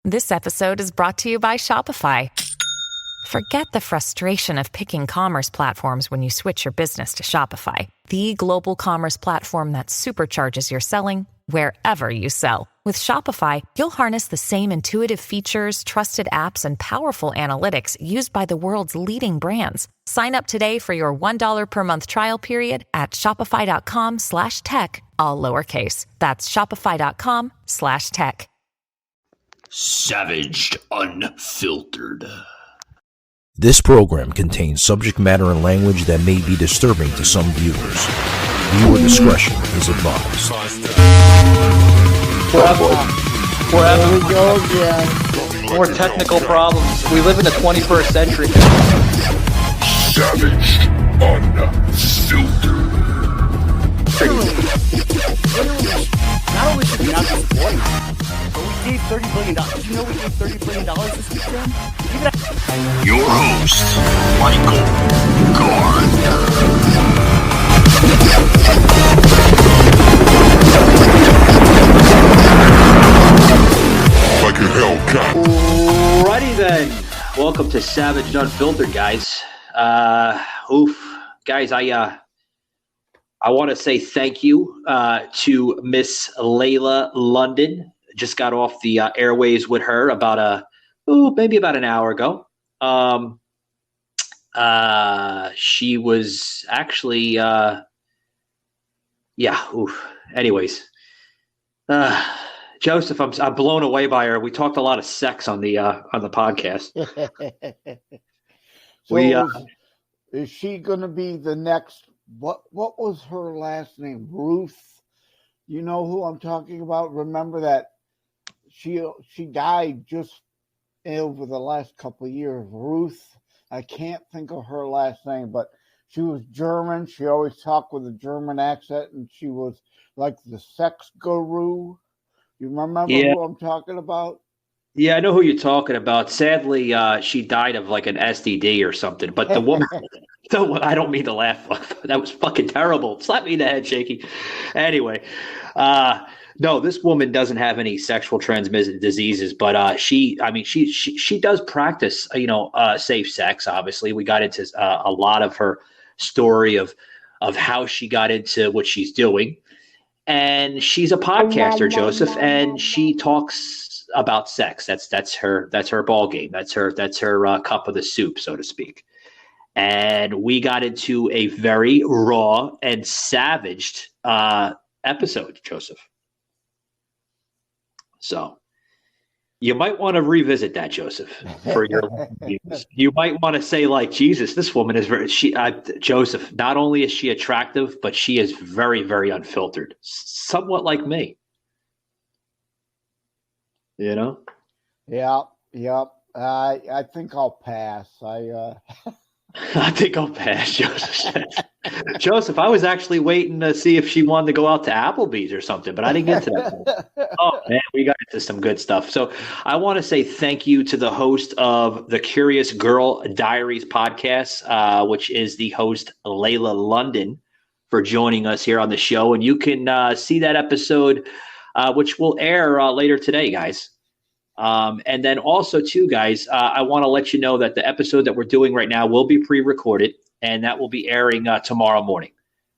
This episode is brought to you by Shopify. Forget the frustration of picking commerce platforms when you switch your business to Shopify, the global commerce platform that supercharges your selling wherever you sell. With Shopify, you'll harness the same intuitive features, trusted apps, and powerful analytics used by the world's leading brands. Sign up today for your $1 per month trial period at shopify.com/tech, all lowercase. That's shopify.com/tech. Savaged Unfiltered. This program contains subject matter and language that may be disturbing to some viewers. Viewer discretion is advised. There we go again. More technical problems. We live in the 21st century. Savaged Unfiltered. Not only should we not be supporting them, but we gave $30 billion. Did you know we gave $30 billion this weekend? Your host, Michael Gardner. Like a Hellcat. Alrighty then. Welcome to Savaged Unfiltered, guys. Guys, I want to say thank you to Miss Layla London. Just got off the airways with her maybe about an hour ago. She was actually, Anyways, Joseph, I'm blown away by her. We talked a lot of sex on the podcast. Is she going to be the next? What was her last name? Ruth. You know who I'm talking about? Remember that she died just over the last couple of years. Ruth. I can't think of her last name, but she was German. She always talked with a German accent, and she was like the sex guru. You remember who I'm talking about? Yeah, I know who you're talking about. Sadly, she died of like an STD or something. But the woman, I don't mean to laugh. That was fucking terrible. Slap me in the head, Shaky. Anyway, no, this woman doesn't have any sexual transmitted diseases, but she does practice, safe sex. Obviously, we got into a lot of her story of how she got into what she's doing. And she's a podcaster, Joseph, and she talks about sex. That's her ball game. That's her cup of the soup, so to speak. And we got into a very raw and savaged episode, Joseph. So you might want to revisit that, Joseph, for your views. You might want to say, like, Jesus, this woman is Joseph, not only is she attractive, but she is very, very unfiltered, somewhat like me. You know? Yep. I think I'll pass. I think I'll pass, Joseph. Joseph, I was actually waiting to see if she wanted to go out to Applebee's or something, but I didn't get to that. Oh, man, we got into some good stuff. So I want to say thank you to the host of the Curious Girl Diaries podcast, which is the host, Layla London, for joining us here on the show. And you can see that episode, which will air later today, guys. And then also, too, guys, I want to let you know that the episode that we're doing right now will be pre-recorded, and that will be airing tomorrow morning.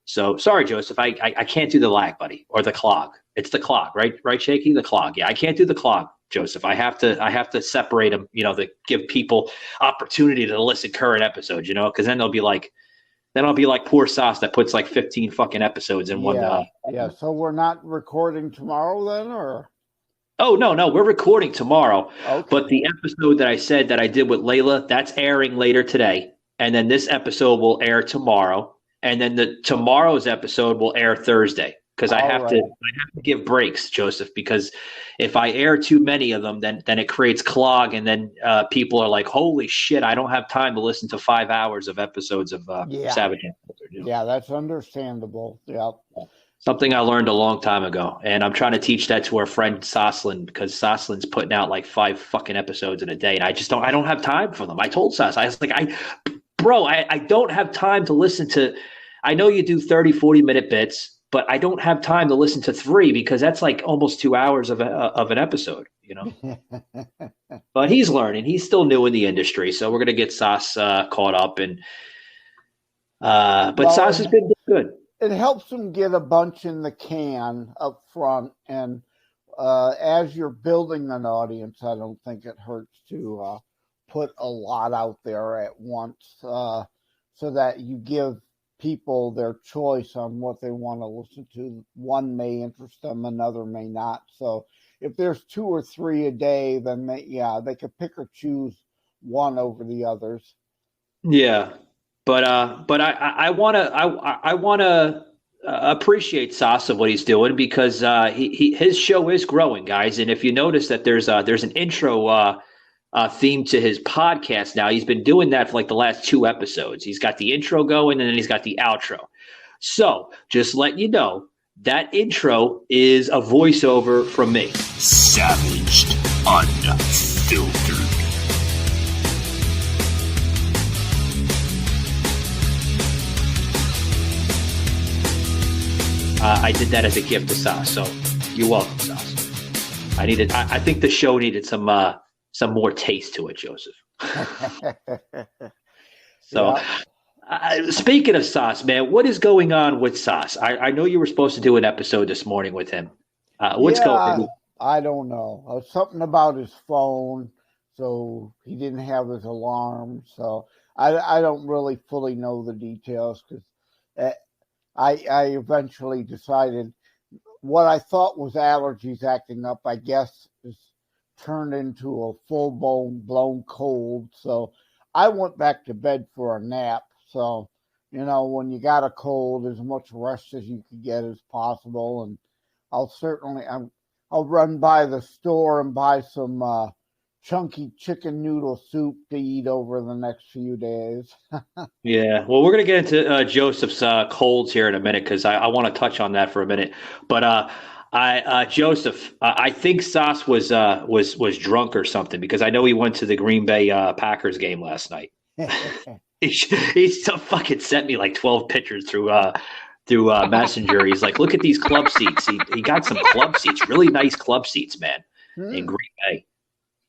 So sorry, Joseph, I can't do the lag, buddy, or the clog. It's the clog, right? Right, Shaky? The clog. Yeah, I can't do the clog, Joseph. I have to separate them, to give people opportunity to listen current episodes, because then they'll be like, I'll be like poor Sauce that puts like 15 fucking episodes in one. Yeah. So we're not recording tomorrow then, or? Oh, no, we're recording tomorrow. Okay. But the episode that I said that I did with Layla, that's airing later today. And then this episode will air tomorrow. And then tomorrow's episode will air Thursday. Because I have to give breaks, Joseph, because if I air too many of them, then it creates clog. And then people are like, holy shit, I don't have time to listen to 5 hours of episodes of Savage. Yeah, that's understandable. Yeah. Something I learned a long time ago, and I'm trying to teach that to our friend Soslin, because Soslin's putting out like 5 fucking episodes in a day, and I don't have time for them. I told Sos, I was like, I don't have time to listen to, I know you do 30, 40-minute bits, but I don't have time to listen to 3 because that's like almost 2 hours of an episode, But he's learning. He's still new in the industry, so we're gonna get Sauce caught up. And but Sauce has been good. It helps him get a bunch in the can up front, and as you're building an audience, I don't think it hurts to put a lot out there at once, so that you give people their choice on what they want to listen to. One may interest them, another may not. So if there's 2 or 3 a day, then they could pick or choose one over the others. Yeah, but I wanna appreciate Sauce of what he's doing, because his show is growing, guys. And if you notice that there's an intro theme to his podcast now. He's been doing that for like the last 2 episodes. He's got the intro going, and then he's got the outro. So just letting you know, that intro is a voiceover from me. Savaged, unfiltered. I did that as a gift to Sauce, so you're welcome, Sauce. I think the show needed some more taste to it, Joseph. So, speaking of Sauce, man, what is going on with Sauce? I know you were supposed to do an episode this morning with him. What's going on? I don't know. Something about his phone, so he didn't have his alarm. So I don't really fully know the details, because I eventually decided what I thought was allergies acting up, I guess, is turned into a full-blown cold. So I went back to bed for a nap. So, when you got a cold, as much rest as you can get as possible. And I'll run by the store and buy some chunky chicken noodle soup to eat over the next few days. Yeah, well, we're going to get into Joseph's colds here in a minute, because I want to touch on that for a minute. But Joseph, I think Sauce was drunk or something, because I know he went to the Green Bay Packers game last night. He still fucking sent me like 12 pictures through Messenger. He's like, look at these club seats. He got some club seats, really nice club seats, man, in Green Bay.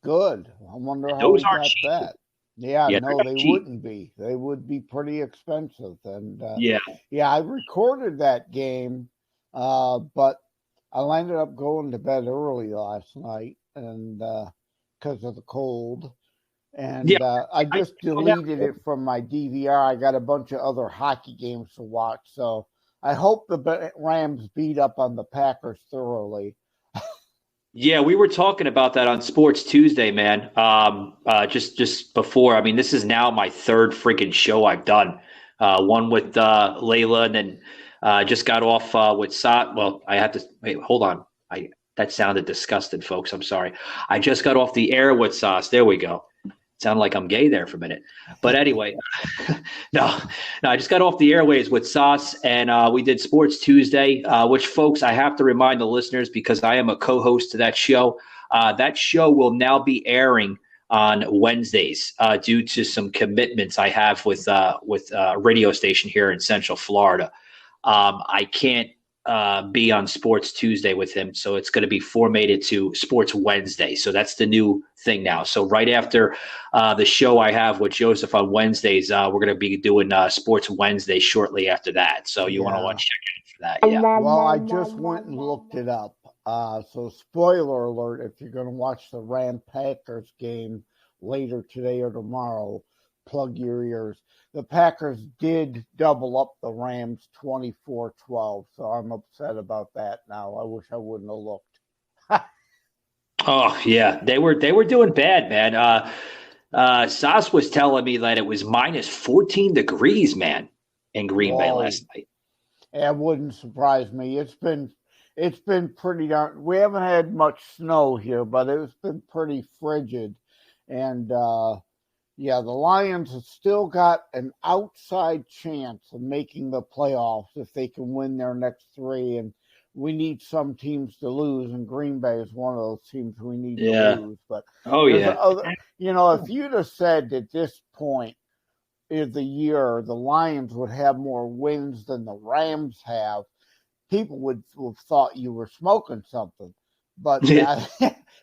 Good. I wonder how he got that. Yeah, no, they cheap. wouldn't be. They would be pretty expensive. And yeah, I recorded that game, but I ended up going to bed early last night, and because of the cold. And I just deleted it from my DVR. I got a bunch of other hockey games to watch, so I hope the Rams beat up on the Packers thoroughly. Yeah, we were talking about that on Sports Tuesday, man. Just before. I mean, this is now my 3rd freaking show I've done. One with Layla, and then just got off with Sat. Well, I have to wait. Hold on. That sounded disgusted, folks. I'm sorry. I just got off the air with Sauce. There we go. Sounded like I'm gay there for a minute. But anyway, no, I just got off the airways with Sauce, and we did Sports Tuesday, which, folks, I have to remind the listeners, because I am a co-host to that show. That show will now be airing on Wednesdays due to some commitments I have with a radio station here in Central Florida. I can't be on Sports Tuesday with him, so it's going to be formatted to Sports Wednesday. So that's the new thing now. So right after the show I have with Joseph on Wednesdays, we're going to be doing Sports Wednesday shortly after that. So you want to check in for that. Yeah. Well, I just went and looked it up. So spoiler alert, if you're going to watch the Ram Packers game later today or tomorrow, plug your ears. The Packers did double up the Rams 24-12, so I'm upset about that now. I wish I wouldn't have looked. Oh, yeah. They were doing bad, man. Sauce was telling me that it was minus 14 degrees, man, in Green Bay last night. It wouldn't surprise me. It's been pretty darn. We haven't had much snow here, but it's been pretty frigid. And the Lions have still got an outside chance of making the playoffs if they can win their next 3. And we need some teams to lose, and Green Bay is one of those teams we need to lose. But if you'd have said at this point of the year the Lions would have more wins than the Rams have, people would have thought you were smoking something. But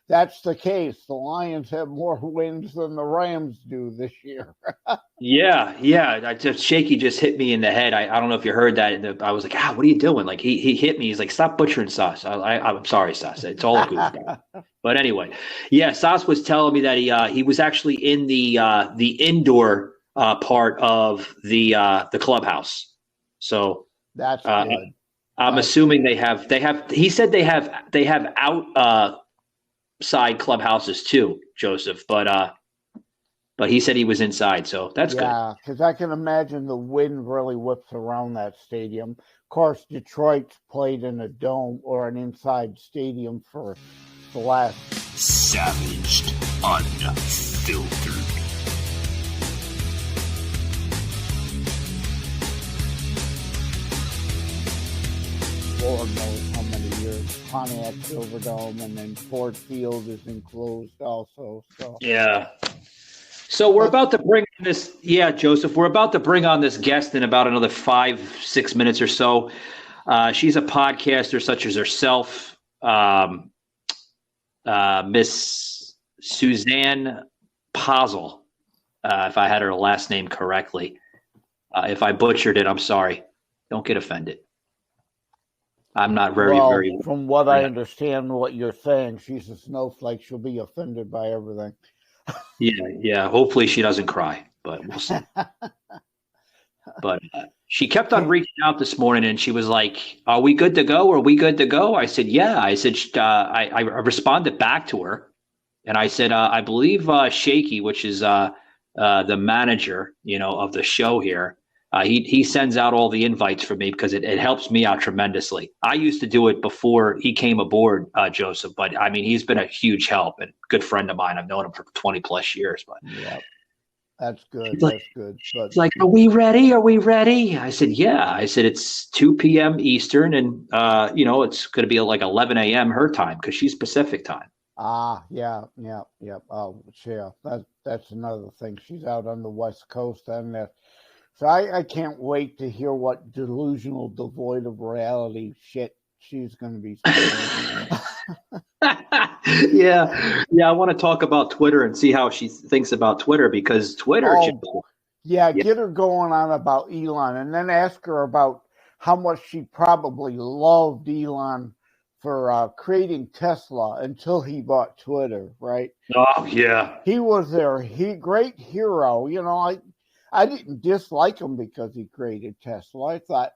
that's the case. The Lions have more wins than the Rams do this year. Yeah. Shaky just hit me in the head. I don't know if you heard that. I was like, what are you doing? Like he hit me. He's like, stop butchering Sauce. I'm sorry, Sauce. It's all a goofball. But anyway, yeah, Sauce was telling me that he was actually in the indoor part of the clubhouse. So that's good. I'm assuming they have. He said they have outside clubhouses too, Joseph. But he said he was inside, so that's good. Yeah, because I can imagine the wind really whips around that stadium. Of course, Detroit's played in a dome or an inside stadium for the last. Savaged, unfiltered. Lord knows how many years. Pontiac Silverdome, and then Ford Field is enclosed also. So yeah. So we're about to bring this. Yeah, Joseph, we're about to bring on this guest in about another 5-6 minutes or so. She's a podcaster such as herself, Miss Susanne Posel, if I had her last name correctly. If I butchered it, I'm sorry. Don't get offended. I'm not very. From what I understand, what you're saying, she's a snowflake. She'll be offended by everything. Yeah. Hopefully she doesn't cry, but we'll see. But she kept on reaching out this morning, and she was like, "Are we good to go? Are we good to go?" I said, "Yeah." I said, I responded back to her, and I said, "I believe Shaky, which is the manager, of the show here, he sends out all the invites for me because it helps me out tremendously. I used to do it before he came aboard, Joseph, but I mean, he's been a huge help and good friend of mine. I've known him for 20 plus years, but yeah, that's good. That's good. But it's like, are we ready? Are we ready? I said, yeah. I said, it's 2 p.m. Eastern, and it's going to be like 11 a.m. her time because she's Pacific time. Yeah. Oh, yeah. That's another thing. She's out on the West Coast, and so I can't wait to hear what delusional, devoid of reality shit she's going to be saying. Yeah. I want to talk about Twitter and see how she thinks about Twitter, because Twitter. Get her going on about Elon, and then ask her about how much she probably loved Elon for creating Tesla until he bought Twitter, right? Oh, yeah. He was their great hero. I didn't dislike him because he created Tesla. I thought,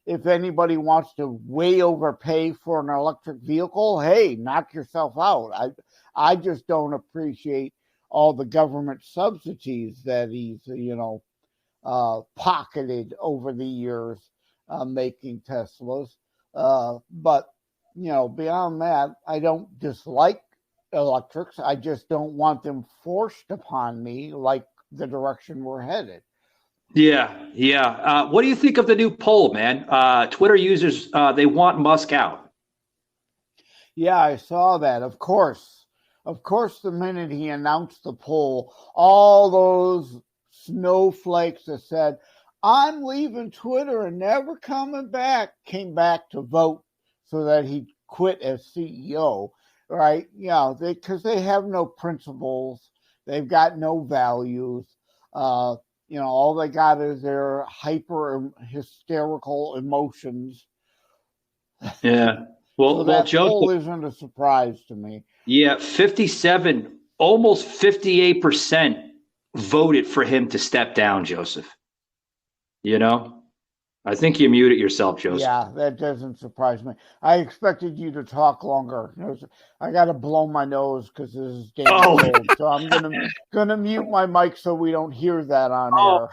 if anybody wants to way overpay for an electric vehicle, hey, knock yourself out. I just don't appreciate all the government subsidies that he's, pocketed over the years making Teslas. But, beyond that, I don't dislike electrics. I just don't want them forced upon me like the direction we're headed. Yeah. What do you think of the new poll, man? Twitter users, they want Musk out. Yeah, I saw that. Of course, the minute he announced the poll, all those snowflakes that said, I'm leaving Twitter and never coming back, came back to vote so that he quit as CEO, right? Because they have no principles. They've got no values. All they got is their hysterical emotions. Yeah. Well, that Joseph, poll isn't a surprise to me. Yeah, 57, almost 58% voted for him to step down, Joseph. I think you muted yourself, Joseph. Yeah, that doesn't surprise me. I expected you to talk longer. I got to blow my nose because this is damn cold. So I'm gonna mute my mic so we don't hear that on air.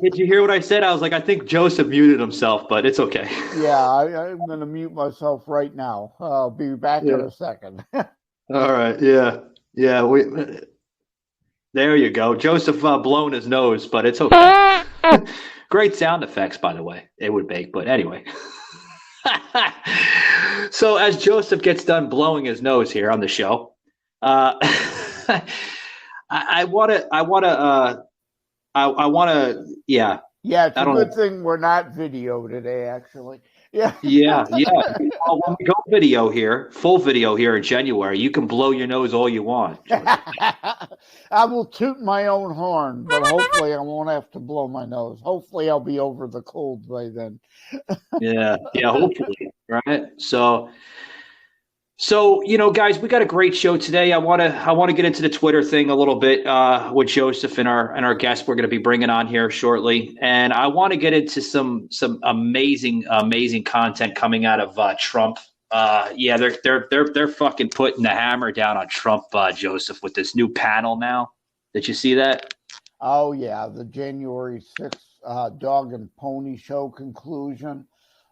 Did you hear what I said? I was like, I think Joseph muted himself, but it's okay. Yeah, I'm gonna mute myself right now. I'll be back in a second. All right. Yeah. There you go. Joseph blown his nose, but it's okay. Great sound effects, by the way, it would make. But anyway. So as Joseph gets done blowing his nose here on the show, I want to. Yeah, it's a good thing we're not video today, actually. Yeah. Yeah. Well, when we go video here, full video here in January, you can blow your nose all you want. I will toot my own horn, but hopefully I won't have to blow my nose. Hopefully I'll be over the cold by then. Yeah, hopefully, right? So guys, we got a great show today. I want to get into the Twitter thing a little bit with Joseph and our guest we're going to be bringing on here shortly, and I want to get into some amazing content coming out of Trump. Yeah, they're fucking putting the hammer down on Trump, Joseph, with this new panel now. Did you see that? Oh yeah, the January 6th dog and pony show conclusion.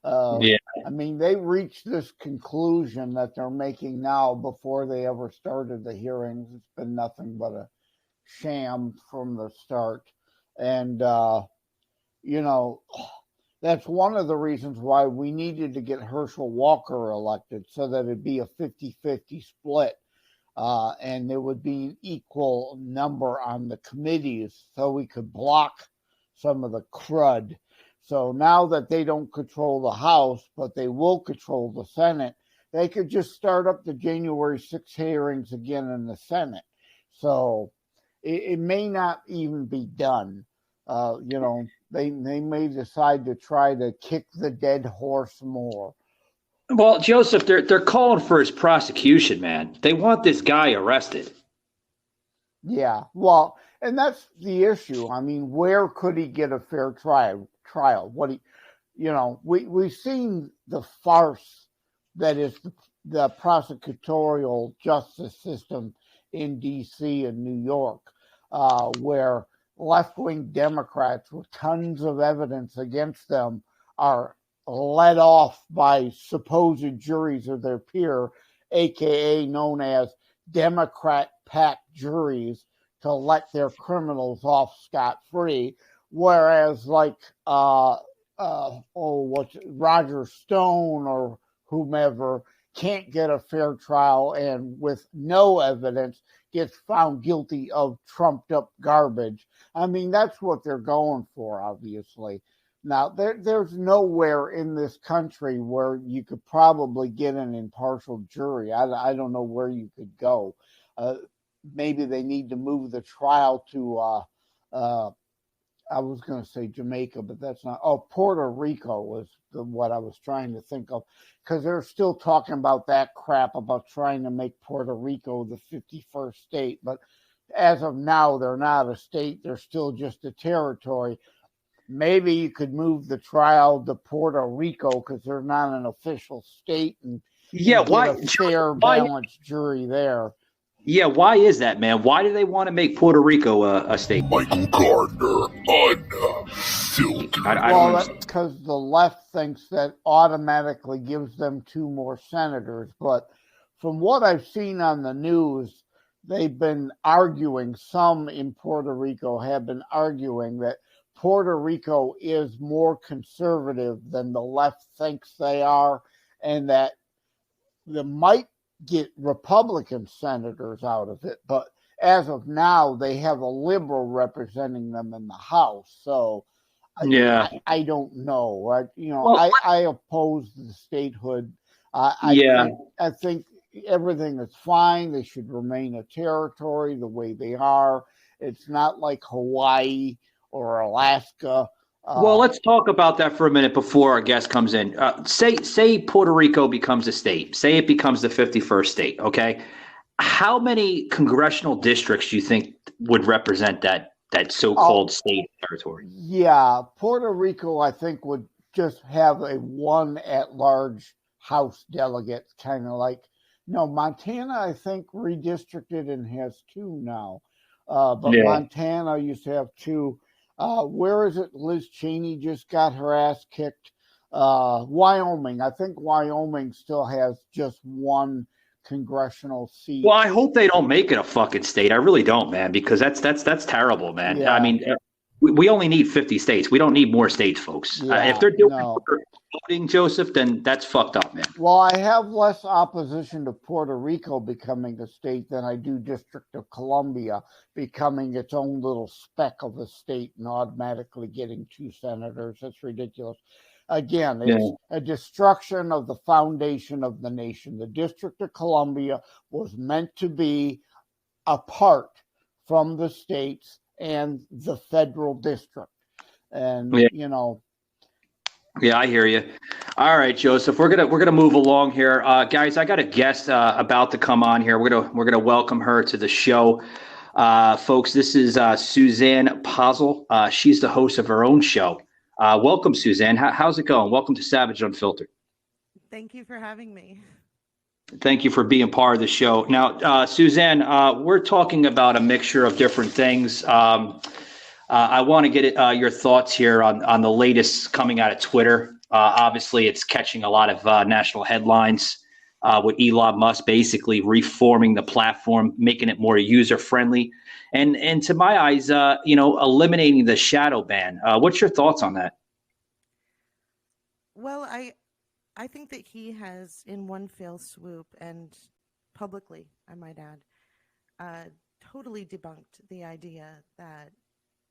Yeah. I mean, they reached this conclusion that they're making now before they ever started the hearings. It's been nothing but a sham from the start. And, that's one of the reasons why we needed to get Herschel Walker elected, so that it'd be a 50-50 split. And there would be an equal number on the committees, so we could block some of the crud. So now that they don't control the House, but they will control the Senate, they could just start up the January 6th hearings again in the Senate. So it may not even be done. They may decide to try to kick the dead horse more. Well, Joseph, they're calling for his prosecution, man. They want this guy arrested. Yeah, well, and that's the issue. I mean, where could he get a fair trial? We've seen the farce that is the prosecutorial justice system in D.C. and New York, where left-wing Democrats with tons of evidence against them are led off by supposed juries of their peer, aka known as Democrat-packed juries, to let their criminals off scot-free. Whereas Roger Stone or whomever can't get a fair trial and with no evidence gets found guilty of trumped up garbage. I mean, that's what they're going for, obviously. Now, there's nowhere in this country where you could probably get an impartial jury. I don't know where you could go. Maybe they need to move the trial to I was going to say Jamaica, but that's not. Oh, Puerto Rico was what I was trying to think of, because they're still talking about that crap about trying to make Puerto Rico the 51st state. But as of now, they're not a state. They're still just a territory. Maybe you could move the trial to Puerto Rico because they're not an official state, and get a fair, balanced jury there. Yeah, why is that, man? Why do they want to make Puerto Rico a state? Michael Gardner, unfiltered. Well, because the left thinks that automatically gives them 2 more senators. But from what I've seen on the news, they've been arguing, some in Puerto Rico have been arguing that Puerto Rico is more conservative than the left thinks they are, and that they might get Republican senators out of it, but as of now, they have a liberal representing them in the House. So, I don't know. I oppose the statehood. I think everything is fine. They should remain a territory the way they are. It's not like Hawaii or Alaska. Well, let's talk about that for a minute before our guest comes in. Say Puerto Rico becomes a state. Say it becomes the 51st state, okay? How many congressional districts do you think would represent that so-called state territory? Yeah, Puerto Rico, I think, would just have a 1 at-large House delegate, kind of like, Montana, I think, redistricted and has 2 now. Montana used to have 2. Where is it? Liz Cheney just got her ass kicked. Wyoming. I think Wyoming still has just 1 congressional seat. Well, I hope they don't make it a fucking state. I really don't, man, because that's terrible, man. Yeah. I mean, we only need 50 states. We don't need more states, folks. If they're doing voting, Joseph, then that's fucked up, man. Well, I have less opposition to Puerto Rico becoming a state than I do District of Columbia becoming its own little speck of a state and automatically getting 2 senators. That's ridiculous. Again, it's a destruction of the foundation of the nation. The District of Columbia was meant to be apart from the states and the federal district. And, Yeah, I hear you. All right, Joseph, we're gonna move along here, guys. I got a guest about to come on here. We're gonna welcome her to the show, folks. This is Susanne Posel. She's the host of her own show. Welcome, Susanne. How's it going? Welcome to Savage Unfiltered. Thank you for having me. Thank you for being part of the show. Now, Susanne, we're talking about a mixture of different things. I want to get your thoughts here on the latest coming out of Twitter. Obviously, it's catching a lot of national headlines with Elon Musk basically reforming the platform, making it more user-friendly, and to my eyes, eliminating the shadow ban. What's your thoughts on that? Well, I think that he has, in one fell swoop and publicly, I might add, totally debunked the idea that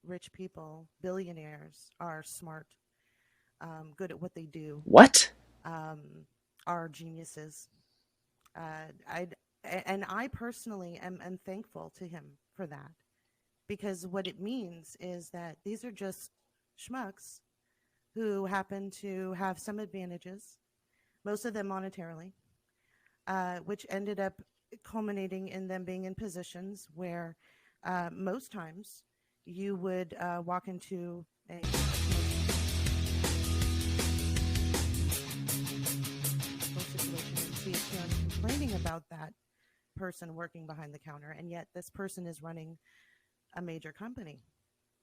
rich people, billionaires, are smart, good at what they do. What? Are geniuses. I personally am thankful to him for that, because what it means is that these are just schmucks who happen to have some advantages, most of them monetarily, which ended up culminating in them being in positions where most times you would walk into a situation and see someone complaining about that person working behind the counter, and yet this person is running a major company.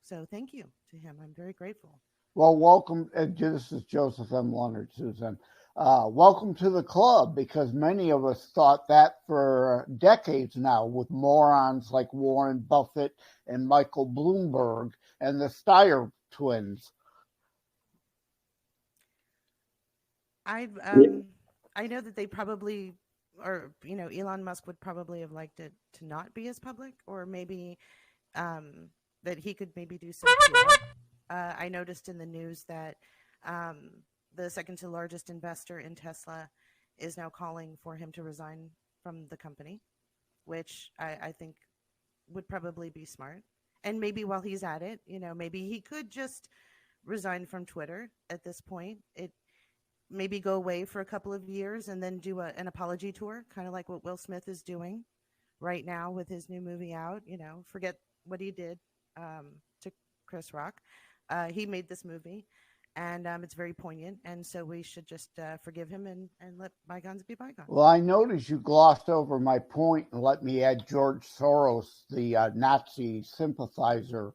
So thank you to him. I'm very grateful. Well, welcome. This is Joseph M. Leonard, Susan. Welcome to the club, because many of us thought that for decades now, with morons like Warren Buffett and Michael Bloomberg and the Steyer twins. I know that they probably, or Elon Musk would probably have liked it to not be as public, or maybe that he could maybe do some PR. I noticed in the news that the second to largest investor in Tesla is now calling for him to resign from the company, which I think would probably be smart. And maybe while he's at it, maybe he could just resign from Twitter at this point. Maybe go away for a couple of years and then do an apology tour, kind of like what Will Smith is doing right now with his new movie out. Forget what he did to Chris Rock. He made this movie, and it's very poignant, and so we should just forgive him and let bygones be bygones. Well, I noticed you glossed over my point and let me add George Soros, the Nazi sympathizer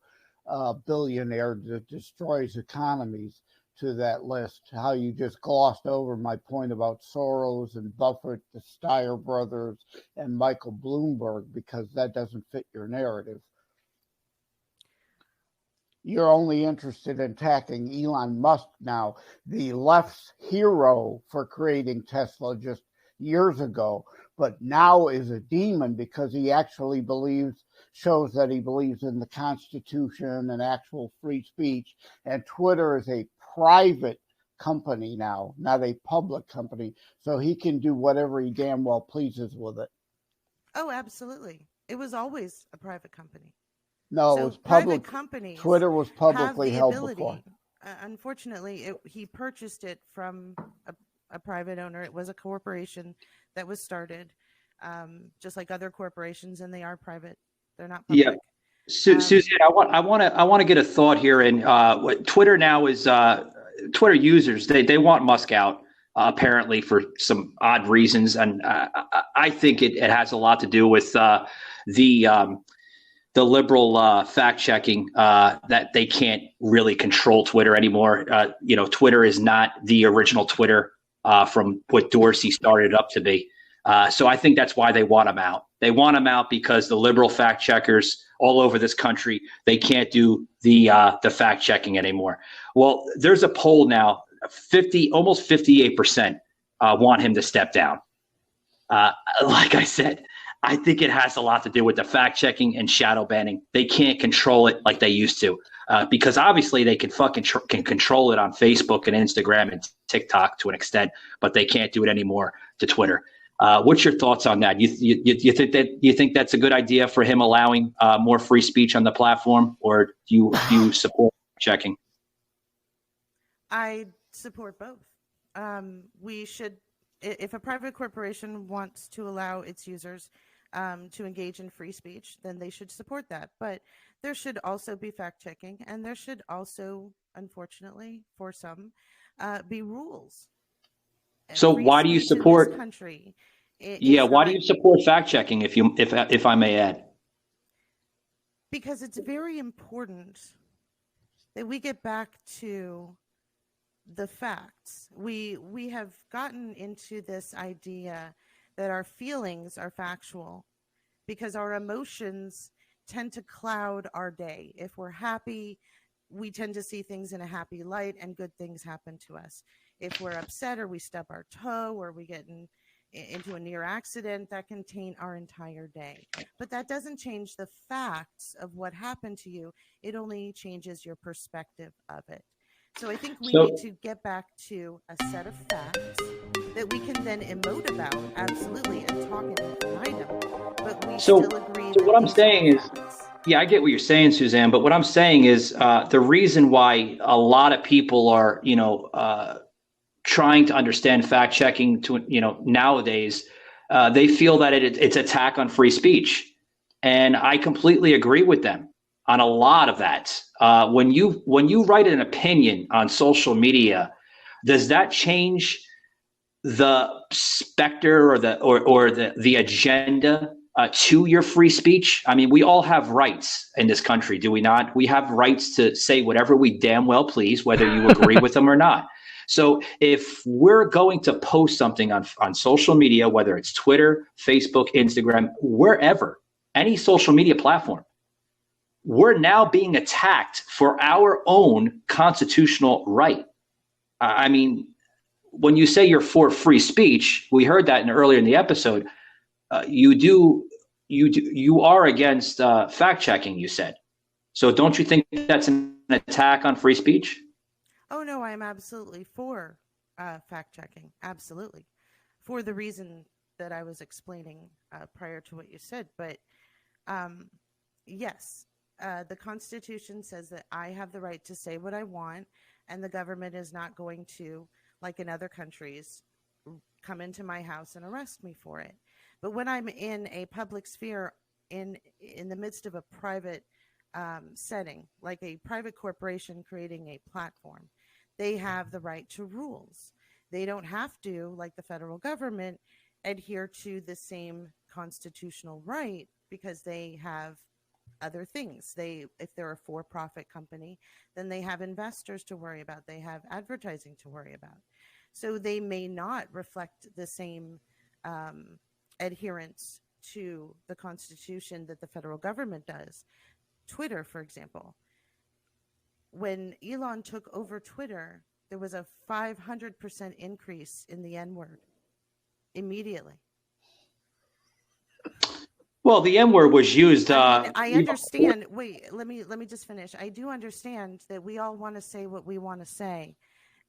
billionaire that destroys economies, to that list. How you just glossed over my point about Soros and Buffett, the Steyer brothers, and Michael Bloomberg, because that doesn't fit your narrative. You're only interested in attacking Elon Musk now, the left's hero for creating Tesla just years ago, but now is a demon because he actually shows that he believes in the Constitution and actual free speech. And Twitter is a private company now, not a public company, so he can do whatever he damn well pleases with it. Oh, absolutely. It was always a private company. No, so it was public. Companies Twitter was publicly held before. Unfortunately, he purchased it from a private owner. It was a corporation that was started, just like other corporations, and they are private. They're not public. Yeah. Susanne, I want to get a thought here. And what Twitter now is, Twitter users, they want Musk out apparently for some odd reasons, and I think it has a lot to do with the liberal fact checking that they can't really control Twitter anymore. Twitter is not the original Twitter from what Dorsey started up to be. So I think that's why they want him out. They want him out because the liberal fact checkers all over this country, they can't do the fact checking anymore. Well, there's a poll now, almost 58% want him to step down. Like I said, I think it has a lot to do with the fact checking and shadow banning. They can't control it like they used to, because obviously they can can control it on Facebook and Instagram and TikTok to an extent, but they can't do it anymore to Twitter. What's your thoughts on that? You think that's a good idea for him allowing more free speech on the platform, or do you support checking? I support both. We should, if a private corporation wants to allow its users to engage in free speech, then they should support that. But there should also be fact checking, and there should also, unfortunately, for some, be rules. So why do you support? Country, why do you support fact checking? If I may add, because it's very important that we get back to the facts. We have gotten into this idea that our feelings are factual because our emotions tend to cloud our day. If we're happy, we tend to see things in a happy light and good things happen to us. If we're upset or we stub our toe or we get into a near accident, that can taint our entire day. But that doesn't change the facts of what happened to you. It only changes your perspective of it. So I think we need to get back to a set of facts that we can then emote about, absolutely, and talk in infinitum. But we still agree. So what I'm saying is, I get what you're saying, Susanne. But what I'm saying is, the reason why a lot of people are, trying to understand fact checking nowadays, they feel that it's attack on free speech, and I completely agree with them on a lot of that. When you write an opinion on social media, does that change the specter or the agenda to your free speech? I mean, we all have rights in this country, do we not? We have rights to say whatever we damn well please, whether you agree with them or not. So if we're going to post something on social media, whether it's Twitter, Facebook, Instagram, wherever, any social media platform, we're now being attacked for our own constitutional right. I mean, when you say you're for free speech, we heard that earlier in the episode. You are against fact checking, you said. So don't you think that's an attack on free speech? Oh no, I'm absolutely for fact checking. Absolutely, for the reason that I was explaining prior to what you said. But yes. The Constitution says that I have the right to say what I want, and the government is not going to, like in other countries, come into my house and arrest me for it. But when I'm in a public sphere, in the midst of a private setting, like a private corporation creating a platform, they have the right to rules. They don't have to, like the federal government, adhere to the same constitutional right because they have other things. If they're a for-profit company, then they have investors to worry about. They have advertising to worry about. So they may not reflect the same adherence to the Constitution that the federal government does. Twitter, for example, when Elon took over Twitter, there was a 500% increase in the N-word immediately. Well, the M word was used. I understand. Wait, let me just finish. I do understand that we all want to say what we want to say,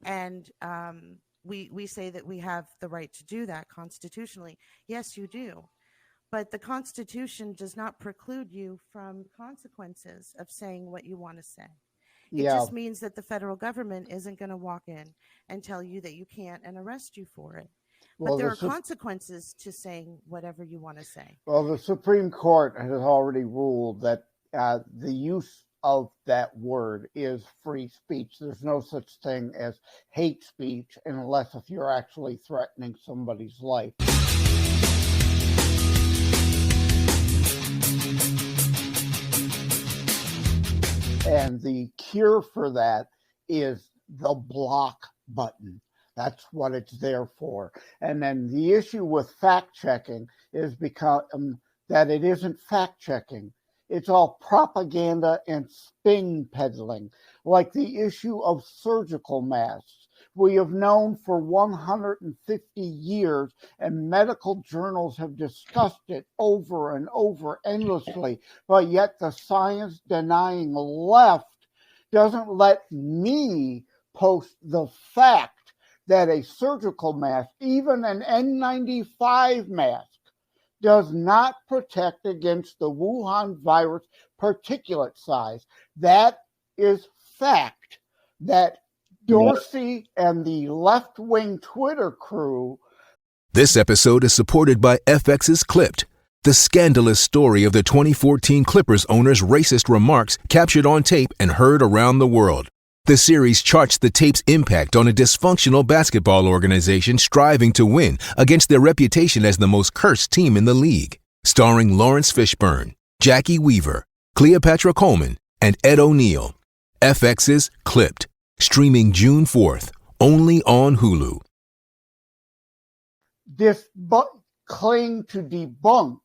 and we say that we have the right to do that constitutionally. Yes, you do, but the Constitution does not preclude you from consequences of saying what you want to say. It just means that the federal government isn't going to walk in and tell you that you can't and arrest you for it. But there are consequences to saying whatever you want to say. Well, the Supreme Court has already ruled that the use of that word is free speech. There's no such thing as hate speech unless if you're actually threatening somebody's life. And the cure for that is the block button. That's what it's there for. And then the issue with fact-checking is because that it isn't fact-checking. It's all propaganda and spin peddling, like the issue of surgical masks. we have known for 150 years, and medical journals have discussed it over and over endlessly, but yet the science-denying left doesn't let me post the fact that a surgical mask, even an N95 mask, does not protect against the Wuhan virus particulate size. That is fact. That Dorsey and the left-wing Twitter crew. This episode is supported by FX's Clipped, the scandalous story of the 2014 Clippers owner's racist remarks captured on tape and heard around the world. The series charts the tape's impact on a dysfunctional basketball organization striving to win against their reputation as the most cursed team in the league. Starring Lawrence Fishburne, Jackie Weaver, Cleopatra Coleman, and Ed O'Neill. FX's Clipped, streaming June 4th, only on Hulu. This claim to debunk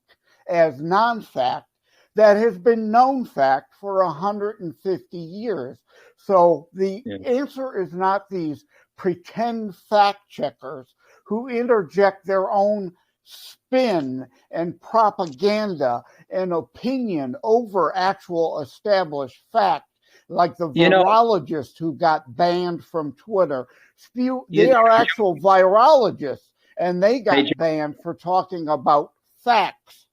as non-fact that has been known fact for 150 years. So the answer is not these pretend fact checkers who interject their own spin and propaganda and opinion over actual established fact, like the virologist who got banned from Twitter. They are actual virologists, and they got banned for talking about facts.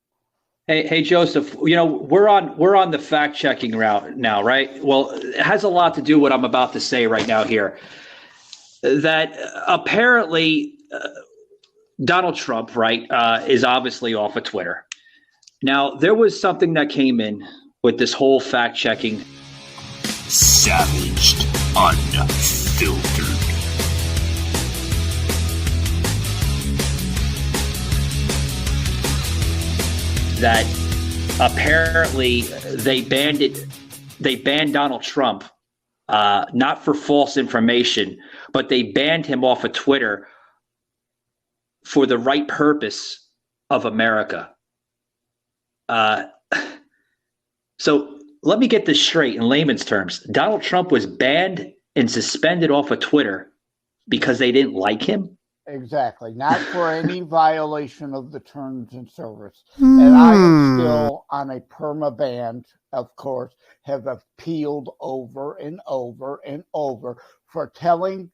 Hey, Joseph, we're on the fact checking route now, right? Well, it has a lot to do with what I'm about to say right now here. That apparently Donald Trump, right, is obviously off of Twitter. Now, there was something that came in with this whole fact checking. Savaged, unfiltered. That apparently they banned Donald Trump, not for false information, but they banned him off of Twitter for the right purpose of America. So let me get this straight in layman's terms. Donald Trump was banned and suspended off of Twitter because they didn't like him? Exactly. Not for any violation of the terms and service. And I am still on a perma-ban, of course, have appealed over and over and over for telling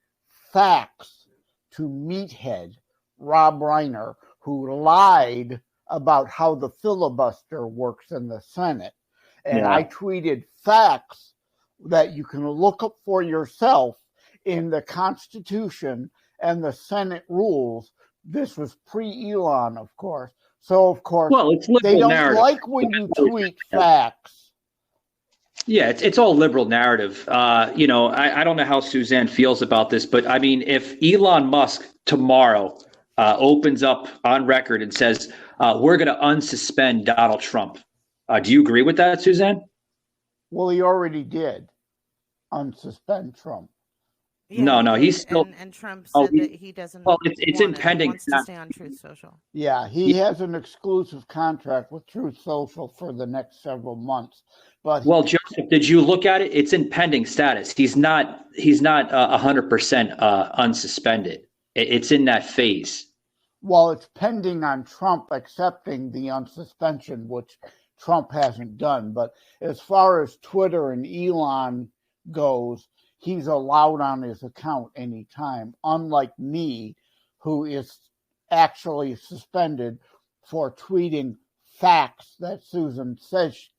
facts to meathead Rob Reiner, who lied about how the filibuster works in the Senate. And I tweeted facts that you can look up for yourself in the Constitution and the Senate rules. This was pre-Elon, of course. So, of course, they don't like when you tweet facts. Yeah, it's all liberal narrative. I don't know how Susanne feels about this, but I mean, if Elon Musk tomorrow opens up on record and says, we're going to unsuspend Donald Trump, do you agree with that, Susanne? Well, he already did unsuspend Trump. Yeah, no, he's still. And Trump said that he doesn't. Well, it's impending. He wants to stay on Truth Social. Yeah, he has an exclusive contract with Truth Social for the next several months. But Joseph, did you look at it? It's in pending status. He's not 100% unsuspended. It's in that phase. Well, it's pending on Trump accepting the unsuspension, which Trump hasn't done. But as far as Twitter and Elon goes, he's allowed on his account anytime, unlike me, who is actually suspended for tweeting facts that Susan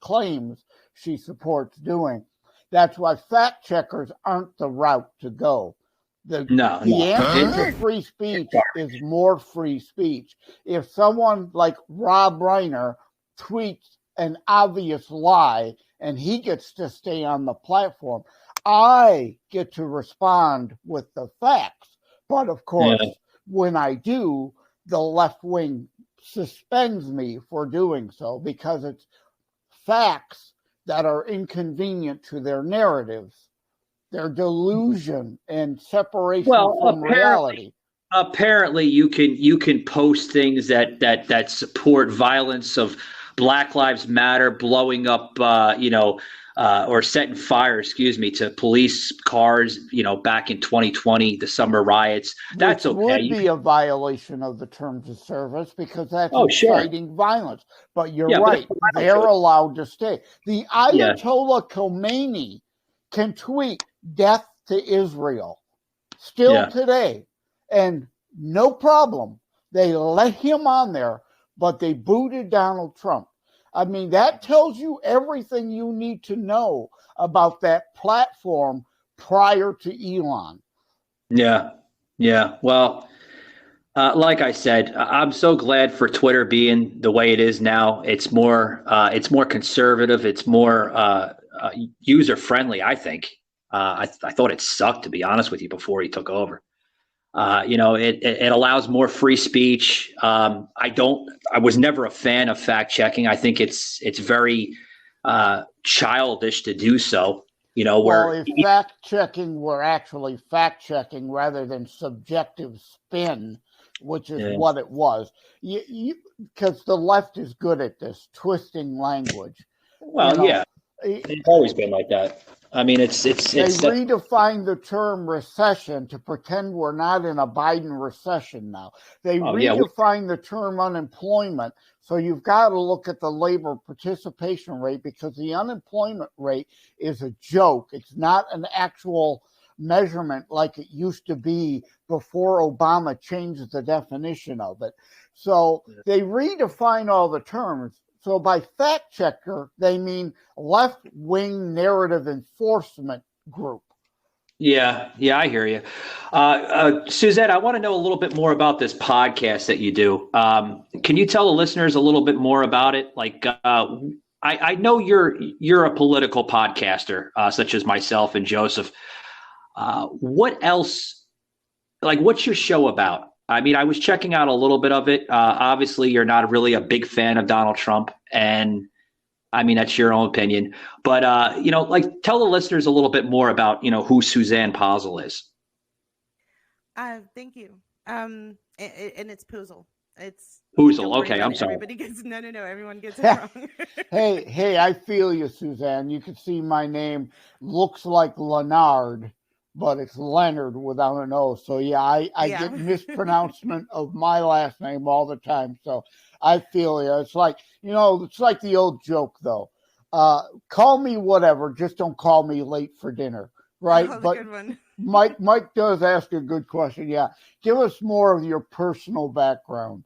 claims she supports doing. That's why fact checkers aren't the route to go. The answer to free speech is more free speech. If someone like Rob Reiner tweets an obvious lie and he gets to stay on the platform, I get to respond with the facts. But of course, when I do, the left wing suspends me for doing so because it's facts that are inconvenient to their narratives, their delusion and separation from reality. Apparently, you can post things that support violence of Black Lives Matter blowing up, or setting fire, to police cars, back in 2020, the summer riots. That's Which okay. would be a violation of the terms of service because that's Sure. inciting violence. But you're Yeah, right. but They're allowed to stay. The Yeah. Ayatollah Khomeini can tweet death to Israel still today. And no problem. They let him on there, but they booted Donald Trump. I mean, that tells you everything you need to know about that platform prior to Elon. Yeah. Yeah. Well, like I said, I'm so glad for Twitter being the way it is now. It's more conservative. It's more user friendly, I think. I thought it sucked, to be honest with you, before he took over. It allows more free speech. I was never a fan of fact checking. I think it's very childish to do so. If fact checking were actually fact checking rather than subjective spin, which is what it was, because the left is good at this, twisting language. Well, it's always been like that. I mean, it's they redefined the term recession to pretend we're not in a Biden recession now. They redefined the term unemployment. So you've got to look at the labor participation rate because the unemployment rate is a joke. It's not an actual measurement like it used to be before Obama changed the definition of it. So they redefine all the terms. So by fact checker, they mean left-wing narrative enforcement group. Yeah, I hear you. Suzette, I want to know a little bit more about this podcast that you do. Can you tell the listeners a little bit more about it? Like, I know you're a political podcaster, such as myself and Joseph. What else? Like, what's your show about? I mean, I was checking out a little bit of it. Obviously, you're not really a big fan of Donald Trump, and I mean, that's your own opinion. But, tell the listeners a little bit more about, who Susanne Posel is. Thank you. And it's Posel. It's Posel. Okay, I'm sorry. Everybody gets everyone gets it wrong. Hey, I feel you, Suzanne. You can see my name looks like Leonard, but it's Leonard without an O. So I get mispronouncement of my last name all the time. So I feel you. It's like, it's like the old joke though. Call me whatever, just don't call me late for dinner. Right. Oh, but good one. Mike does ask a good question. Yeah. Give us more of your personal background.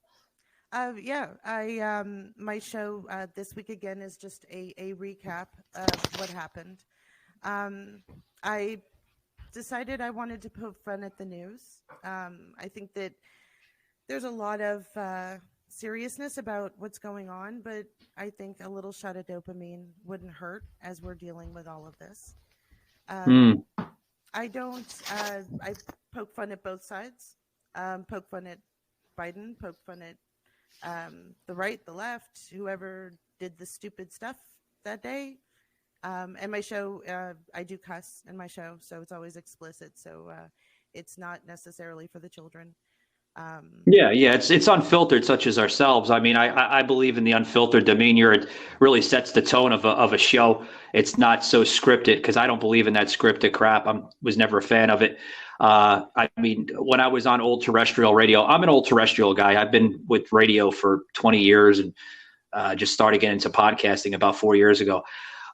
My show this week again is just a recap of what happened. I decided I wanted to poke fun at the news. I think that there's a lot of seriousness about what's going on, but I think a little shot of dopamine wouldn't hurt as we're dealing with all of this. I poke fun at both sides. Poke fun at Biden, poke fun at the right, the left, whoever did the stupid stuff that day. And my show, I do cuss in my show, so it's always explicit. So it's not necessarily for the children. It's unfiltered, such as ourselves. I mean, I believe in the unfiltered demeanor. It really sets the tone of a show. It's not so scripted because I don't believe in that scripted crap. I was never a fan of it. I mean, when I was on old terrestrial radio, I'm an old terrestrial guy. I've been with radio for 20 years and just started getting into podcasting about 4 years ago.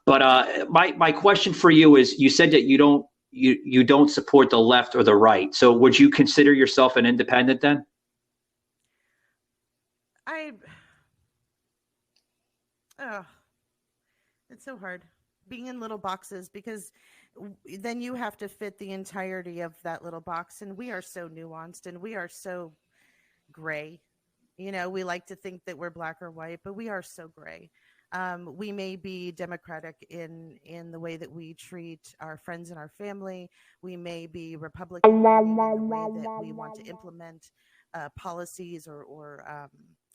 But my question for you is, you said that you don't support the left or the right. So would you consider yourself an independent then? It's so hard being in little boxes because then you have to fit the entirety of that little box. And we are so nuanced and we are so gray. We like to think that we're black or white, but we are so gray. We may be democratic in the way that we treat our friends and our family. We may be Republican in the way that we want to implement policies or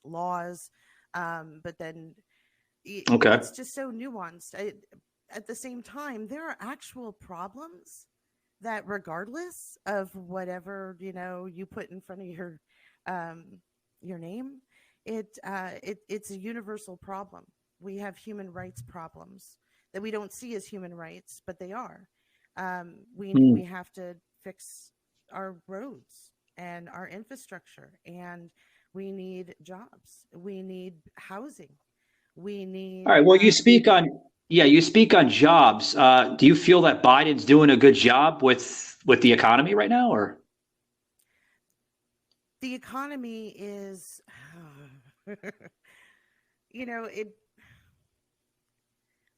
laws. But then it's just so nuanced. At the same time, there are actual problems that regardless of whatever, you put in front of your name, it's a universal problem. we have human rights problems that we don't see as human rights, but they are. We have to fix our roads and our infrastructure, and we need jobs. We need housing. We need. All right. Well, you speak on jobs. Do you feel that Biden's doing a good job with the economy right now, or? The economy is,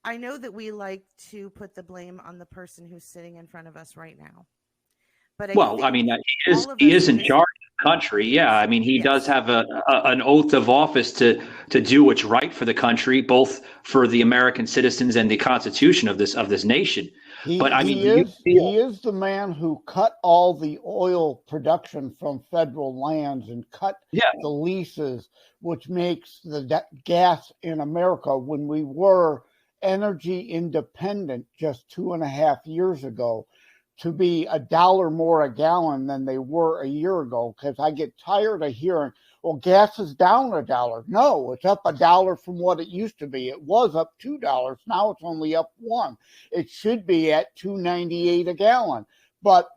I know that we like to put the blame on the person who's sitting in front of us right now. But he is in charge of the country. Yeah. I mean, he does have an oath of office to do what's right for the country, both for the American citizens and the Constitution of this nation. He is the man who cut all the oil production from federal lands and cut the leases, which makes the gas in America, when we were energy independent just 2.5 years ago, to be $1 more a gallon than they were a year ago. Because I get tired of hearing, well, gas is down $1. No, it's up $1 from what it used to be. It was up $2. Now it's only up $1. It should be at $2.98 a gallon. But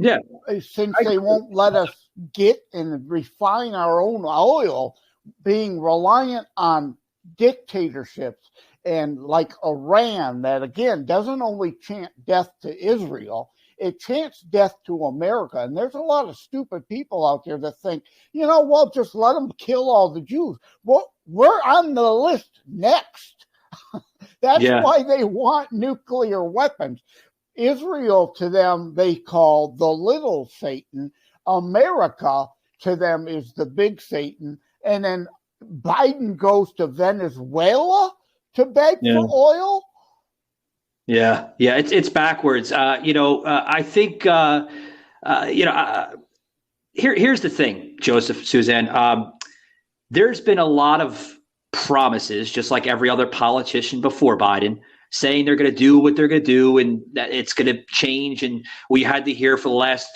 since they won't let us get and refine our own oil, being reliant on dictatorships and like Iran, that again doesn't only chant death to Israel, it chants death to America. And there's a lot of stupid people out there that think, well, just let them kill all the Jews. Well, we're on the list next. That's why they want nuclear weapons. Israel, to them, they call the little Satan. America, to them, is the big Satan. And then Biden goes to Venezuela to beg for oil. Yeah, it's backwards. I think here's the thing, Joseph, Susanne. There's been a lot of promises, just like every other politician before Biden, saying they're going to do what they're going to do and that it's going to change. And we had to hear for the last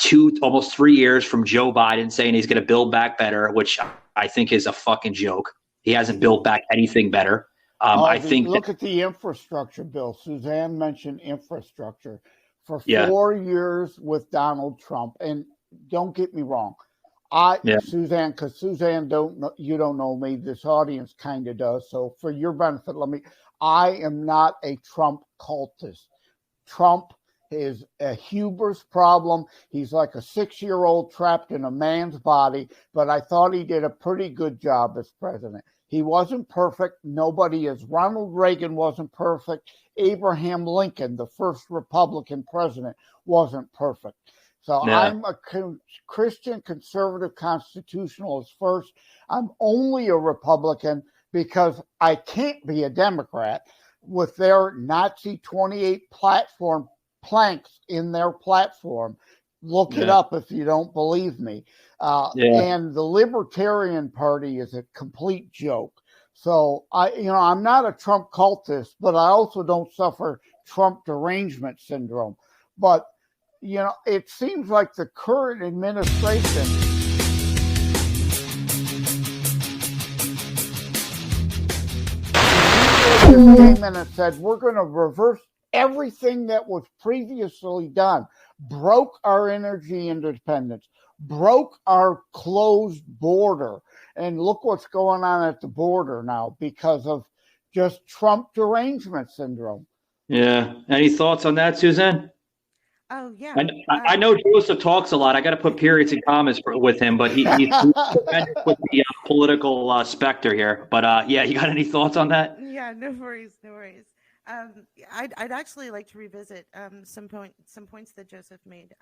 almost 3 years from Joe Biden saying he's going to build back better, which I think is a fucking joke. He hasn't built back anything better. Look at the infrastructure bill. Susanne mentioned infrastructure for 4 years with Donald Trump. And don't get me wrong, Susanne, because Susanne, you don't know me. This audience kind of does. So for your benefit, I am not a Trump cultist. Trump is a hubris problem. He's like a 6-year-old trapped in a man's body. But I thought he did a pretty good job as president. He wasn't perfect. Nobody is. Ronald Reagan wasn't perfect. Abraham Lincoln, the first Republican president, wasn't perfect. So I'm a Christian conservative constitutionalist first. I'm only a Republican because I can't be a Democrat with their Nazi 28 platform planks in their platform. Look it up if you don't believe me. And the Libertarian Party is a complete joke. So I'm not a Trump cultist, but I also don't suffer Trump derangement syndrome. But it seems like the current administration came in and said, we're going to reverse everything that was previously done, broke our energy independence, broke our closed border. And look what's going on at the border now because of just Trump derangement syndrome. Yeah. Any thoughts on that, Susanne? Oh, yeah. I know Joseph talks a lot. I got to put periods and commas with him, but he's with the political specter here. But you got any thoughts on that? Yeah, no worries. I'd actually like to revisit some points that Joseph made.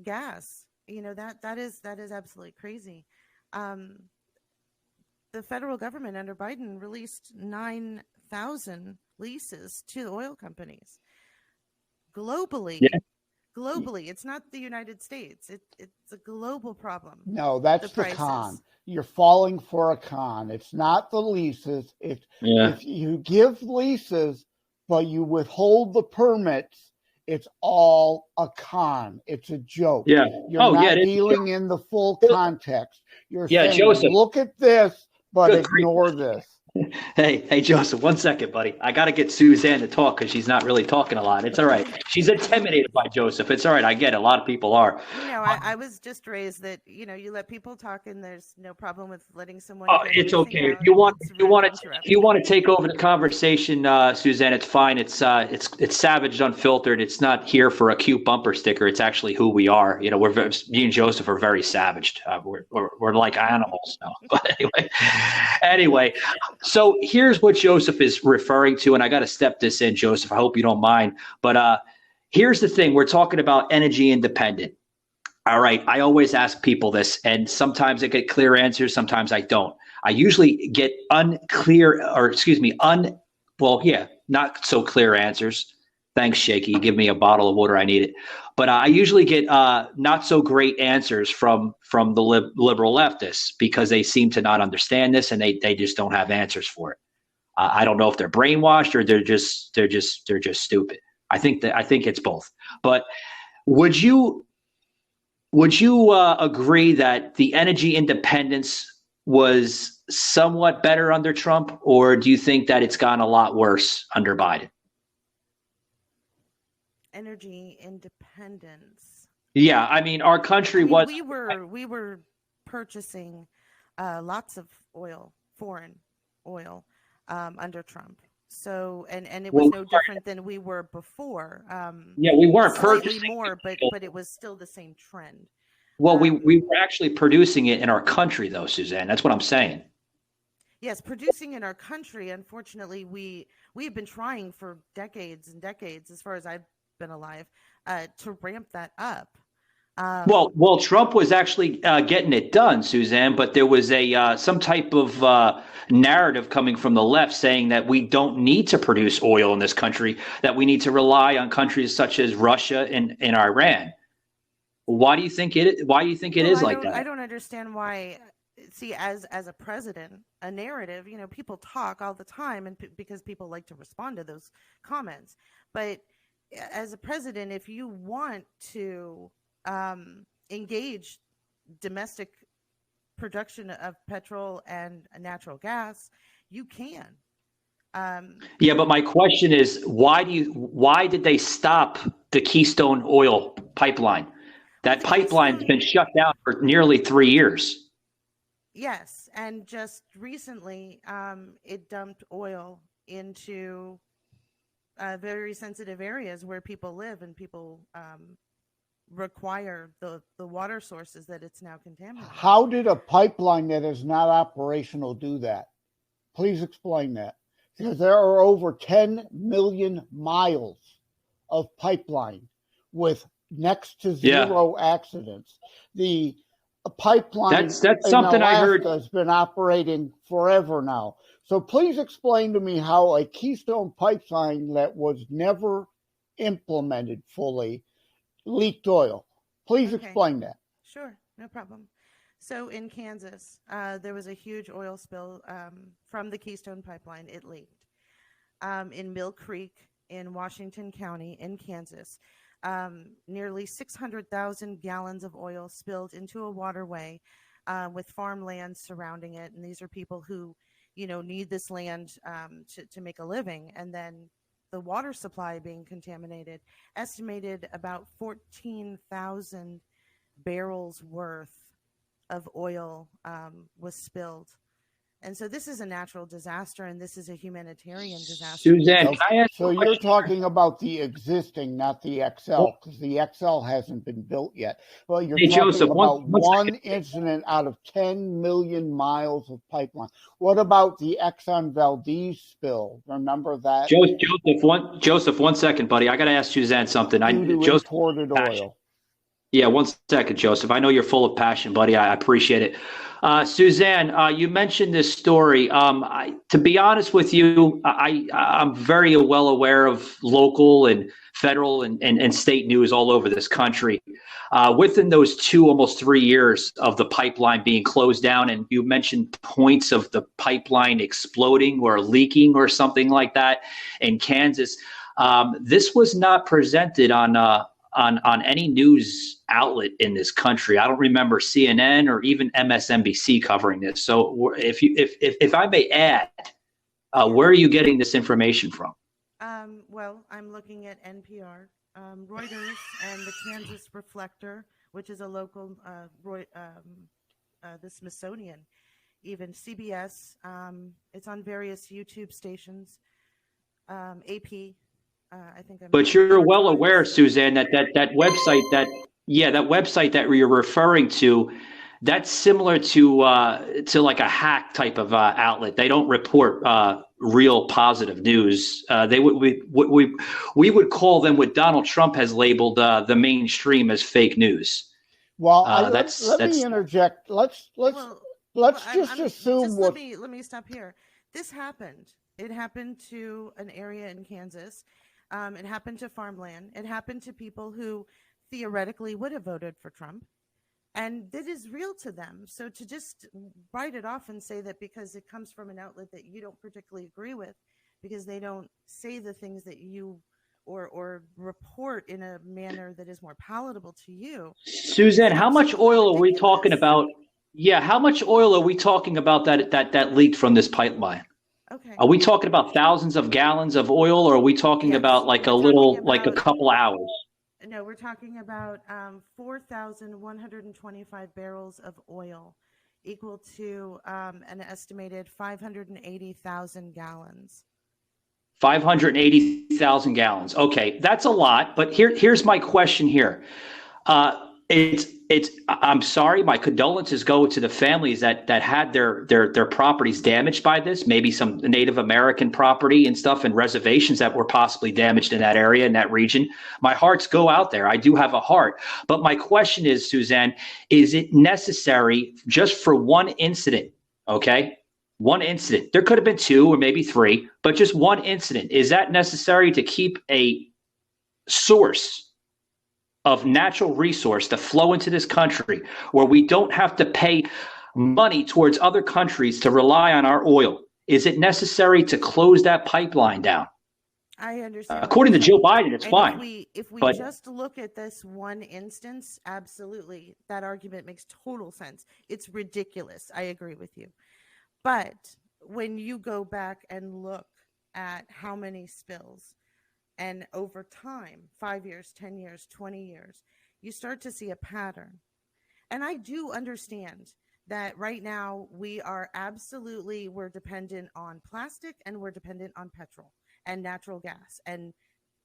Gas, that is absolutely crazy. The federal government under Biden released 9,000 leases to the oil companies globally. Yeah. Globally, it's not the United States. It's a global problem. No, that's the con. You're falling for a con. It's not the leases. If you give leases, but you withhold the permits, it's all a con. It's a joke. Yeah. You're not dealing in the full context. You're saying, Joseph, look at this, but ignore this. Hey, Joseph, 1 second, buddy. I got to get Suzanne to talk because she's not really talking a lot. It's all right. She's intimidated by Joseph. It's all right. I get it. A lot of people are. I was just raised that, you let people talk and there's no problem with letting someone. It's okay. If you want to take over the conversation, Suzanne, it's fine. It's Savage Unfiltered. It's not here for a cute bumper sticker. It's actually who we are. Me and Joseph are very savaged. We're like animals now. But anyway, so here's what Joseph is referring to, and I got to step this in, Joseph. I hope you don't mind. But here's the thing. We're talking about energy independent. All right. I always ask people this, and sometimes I get clear answers. Sometimes I don't. I usually get not so clear answers. Thanks, Shaky. You give me a bottle of water. I need it. But I usually get not so great answers from the liberal leftists because they seem to not understand this and they just don't have answers for it. I don't know if they're brainwashed or they're just stupid. I think it's both. But would you agree that the energy independence was somewhat better under Trump, or do you think that it's gone a lot worse under Biden? Energy independence. Yeah, I mean, our country was. We were purchasing lots of oil, foreign oil, under Trump. So and it was no different than we were before. We weren't purchasing more, but it was still the same trend. Well, we were actually producing it in our country, though, Suzanne. That's what I'm saying. Yes, producing in our country. Unfortunately, we have been trying for decades and decades, as far as I've been alive, to ramp that up. Well, Trump was actually getting it done, Suzanne, but there was some type of narrative coming from the left saying that we don't need to produce oil in this country, that we need to rely on countries such as Russia and Iran. Why do you think it is like that? I don't understand why. See, as a president, a narrative, people talk all the time, and because people like to respond to those comments. But as a president, if you want to engage domestic production of petrol and natural gas, you can. But my question is, why did they stop the Keystone oil pipeline? That pipeline's been shut down for nearly 3 years. Yes, and just recently, it dumped oil into very sensitive areas where people live, and people require the water sources that it's now contaminated. How did a pipeline that is not operational do that? Please explain that. Because there are over 10 million miles of pipeline with next to zero accidents. The pipeline that's something I heard has been operating forever now. So please explain to me how a Keystone pipeline that was never implemented fully leaked oil. Please explain that. Sure, no problem. So in Kansas, there was a huge oil spill from the Keystone pipeline. It leaked. In Mill Creek in Washington County in Kansas, nearly 600,000 gallons of oil spilled into a waterway with farmland surrounding it. And these are people who, need this land to make a living. And then the water supply being contaminated, estimated about 14,000 barrels worth of oil was spilled. And so this is a natural disaster, and this is a humanitarian disaster. Suzanne, can I ask so you're talking about the existing, not the XL, because the XL hasn't been built yet. Well, you're talking Joseph, about one incident out of 10 million miles of pipeline. What about the Exxon Valdez spill? Remember that? Joseph, 1 second, buddy. I got to ask Suzanne something. Joseph, imported oil. Yeah, 1 second, Joseph. I know you're full of passion, buddy. I appreciate it. Suzanne, you mentioned this story. To be honest with you, I'm very well aware of local and federal and state news all over this country. Within those almost 3 years of the pipeline being closed down, and you mentioned points of the pipeline exploding or leaking or something like that in Kansas. This was not presented on any news outlet in this country. I don't remember CNN or even MSNBC covering this. So if I may add, Where are you getting this information from? Well, I'm looking at NPR, Reuters, and the Kansas Reflector, which is a local, the Smithsonian, even CBS. It's on various YouTube stations, AP. I think. But you're well aware, Susanne, that website that website that you're referring to, that's similar to like a hack type of outlet. They don't report real positive news. We would call them what Donald Trump has labeled the mainstream as fake news. Well, let me interject. Let's just assume let me stop here. This happened. It happened to an area in Kansas. It happened to farmland. It happened to people who theoretically would have voted for Trump. And it is real to them. So to just write it off and say that because it comes from an outlet that you don't particularly agree with, because they don't say the things that you or report in a manner that is more palatable to you. Susanne, how much oil are we talking about? Yeah, how much oil are we talking about that leaked from this pipeline? Okay. Are we talking about thousands of gallons of oil, or are we talking about like a couple hours? No, we're talking about 4,125 barrels of oil, equal to an estimated 580,000 gallons. 580,000 gallons. Okay, that's a lot. But here's my question here. I'm sorry. My condolences go to the families that had their properties damaged by this. Maybe some Native American property and stuff, and reservations that were possibly damaged in that area, in that region. My hearts go out there. I do have a heart. But my question is, Susanne, is it necessary just for one incident? Okay, one incident. There could have been two or maybe three, but just one incident. Is that necessary to keep a source of natural resource to flow into this country where we don't have to pay money towards other countries to rely on our oil? Is it necessary to close that pipeline down? I understand. According to Joe Biden, it's fine. If we just look at this one instance, absolutely, that argument makes total sense. It's ridiculous. I agree with you. But when you go back and look at how many spills, and over time, 5 years, 10 years, 20 years, you start to see a pattern. And I do understand that right now we're dependent on plastic, and we're dependent on petrol and natural gas. And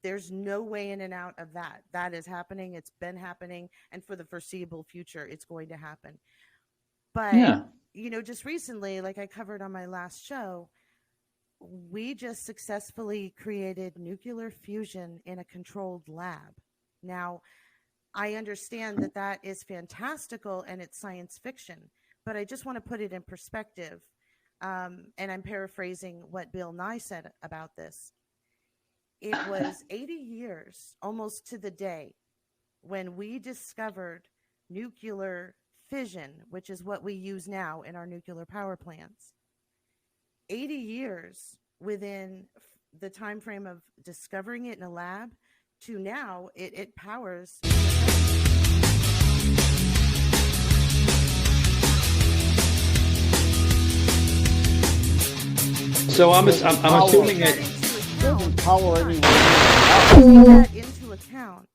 there's no way in and out of that. That is happening. It's been happening. And for the foreseeable future, it's going to happen. But, just recently, like I covered on my last show, we just successfully created nuclear fusion in a controlled lab. Now, I understand that is fantastical and it's science fiction, but I just want to put it in perspective. And I'm paraphrasing what Bill Nye said about this. It was 80 years, almost to the day, when we discovered nuclear fission, which is what we use now in our nuclear power plants. 80 years within the time frame of discovering it in a lab to now it powers. So I'm assuming that doesn't power anyone. That into account.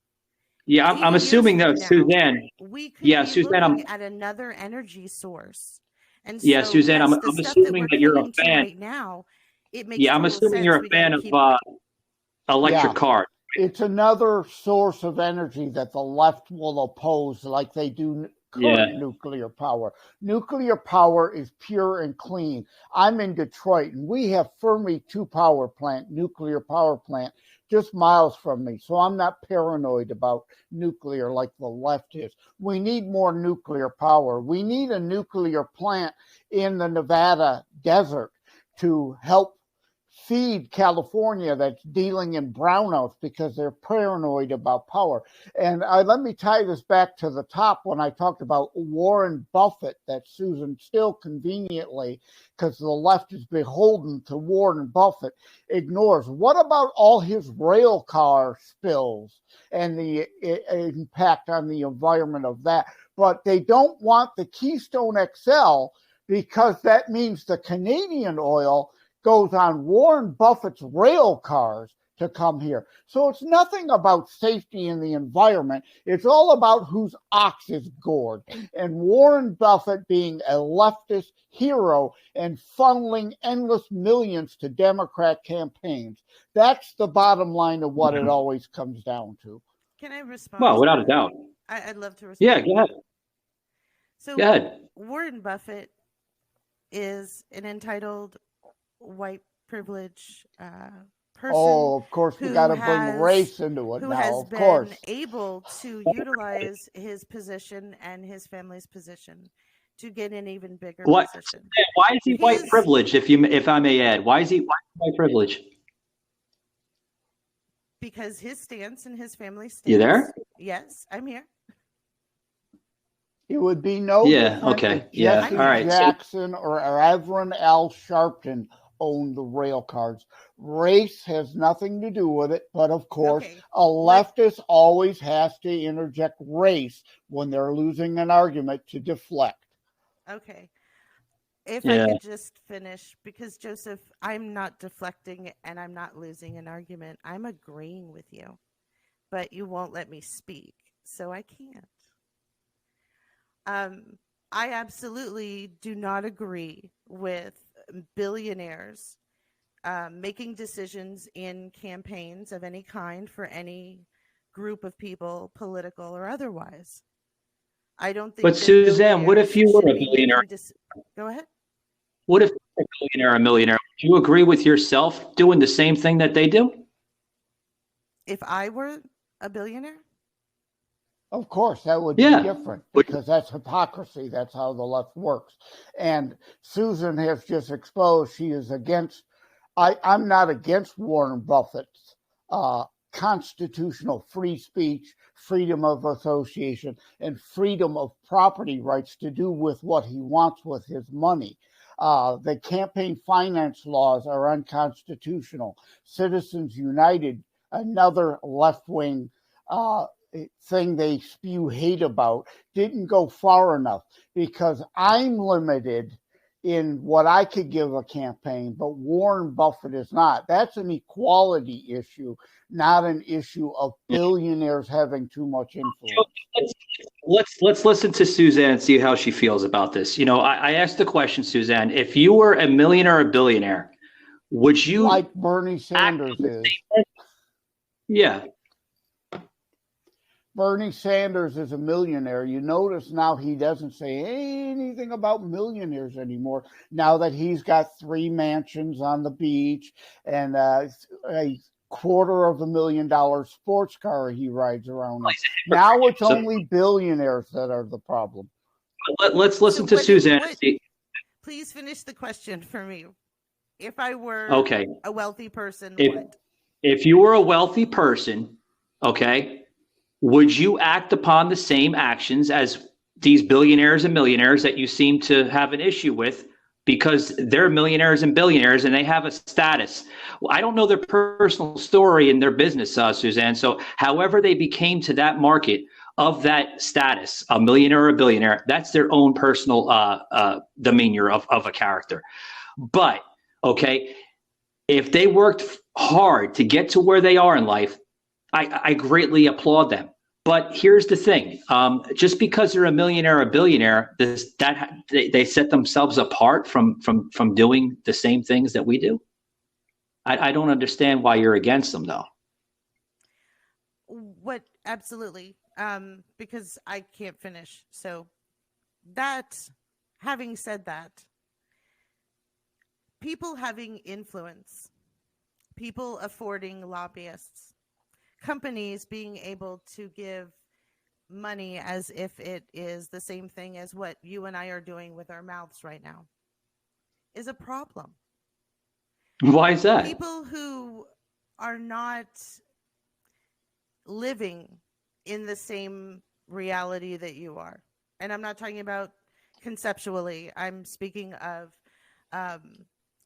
Yeah, I'm assuming that Susanne. We could be Susanne, looking at another energy source. And yeah, so, Susanne, yes, I'm assuming that you're a fan. Right now, it makes I'm assuming you're a fan of electric cars. It's another source of energy that the left will oppose, like they do current nuclear power. Nuclear power is pure and clean. I'm in Detroit, and we have Fermi 2 nuclear power plant, just miles from me. So I'm not paranoid about nuclear like the left is. We need more nuclear power. We need a nuclear plant in the Nevada desert to help feed California that's dealing in brownouts because they're paranoid about power. And let me tie this back to the top when I talked about Warren Buffett, that Susan still conveniently, because the left is beholden to Warren Buffett, ignores. What about all his rail car spills and the impact on the environment of that? But they don't want the Keystone XL because that means the Canadian oil goes on Warren Buffett's rail cars to come here. So it's nothing about safety in the environment. It's all about whose ox is gored. And Warren Buffett being a leftist hero and funneling endless millions to Democrat campaigns. That's the bottom line of what it always comes down to. Can I respond? Well, without a doubt. I'd love to respond. Yeah, go ahead. So go ahead. Warren Buffett is an entitled white privilege person. Oh, of course, we got to bring race into it who now, has of course. been able to utilize his position and his family's position to get an even bigger position. Why is he white privileged, if I may add? Why is he white privileged? Because his stance and his family stance. You there? Yes, I'm here. It would be no Yeah, okay. Yeah, Jesse all right. Jackson or Reverend Al Sharpton owned the rail cars. Race has nothing to do with it, but of course, a leftist always has to interject race when they're losing an argument to deflect. Okay. If I could just finish, because Joseph, I'm not deflecting and I'm not losing an argument. I'm agreeing with you, but you won't let me speak, so I can't. I absolutely do not agree with billionaires making decisions in campaigns of any kind for any group of people, political or otherwise. I don't think. But Susanne, what if you were a billionaire? Go ahead. What if you're a billionaire or a millionaire? Do you agree with yourself doing the same thing that they do? If I were a billionaire? Of course, that would be different because that's hypocrisy. That's how the left works. And Susan has just exposed she is against, I'm not against Warren Buffett's constitutional free speech, freedom of association, and freedom of property rights to do with what he wants with his money. The campaign finance laws are unconstitutional. Citizens United, another left-wing thing they spew hate about, didn't go far enough because I'm limited in what I could give a campaign, but Warren Buffett is not. That's an equality issue, not an issue of billionaires having too much influence. Let's listen to Susanne and see how she feels about this. You know, I asked the question, Susanne, if you were a millionaire or a billionaire, would you, like Bernie Sanders is? Yeah. Bernie Sanders is a millionaire. You notice now he doesn't say anything about millionaires anymore. Now that he's got 3 mansions on the beach and a $250,000 sports car he rides around. Now it's only billionaires that are the problem. Let's listen to Susanne. Please finish the question for me. If I were a wealthy person, if you were a wealthy person, would you act upon the same actions as these billionaires and millionaires that you seem to have an issue with because they're millionaires and billionaires and they have a status? Well, I don't know their personal story and their business, Susanne. So however they became to that market of that status, a millionaire or a billionaire, that's their own personal demeanor of a character. But, if they worked hard to get to where they are in life, I greatly applaud them. But here's the thing: just because they're a millionaire or a billionaire, they set themselves apart from doing the same things that we do. I don't understand why you're against them, though. What? Absolutely, because I can't finish. So having said that, people having influence, people affording lobbyists, companies being able to give money as if it is the same thing as what you and I are doing with our mouths right now is a problem. Why is that? People who are not living in the same reality that you are. And I'm not talking about conceptually. I'm speaking of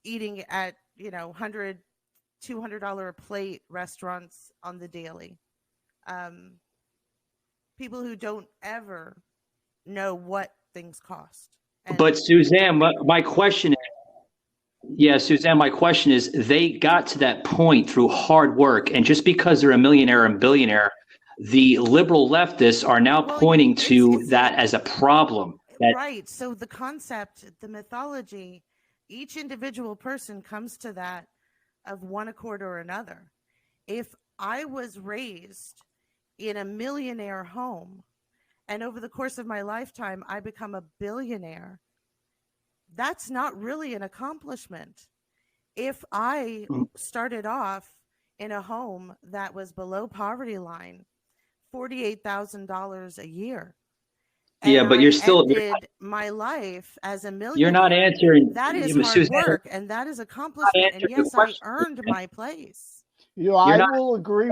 eating at, $100, $200 a plate restaurants on the daily. People who don't ever know what things cost. But Susanne, my question is, Yeah, Suzanne, my question is, they got to that point through hard work, and just because they're a millionaire and billionaire, the liberal leftists are now pointing to that as a problem. Right. So the concept, the mythology, each individual person comes to that of one accord or another. If I was raised in a millionaire home and over the course of my lifetime I become a billionaire, that's not really an accomplishment. If I started off in a home that was below poverty line, $48,000 a year. Yeah, but you're still ended my life as a millionaire. You're not answering. That is hard work, and that is accomplishment. And yes, I earned my place. I will agree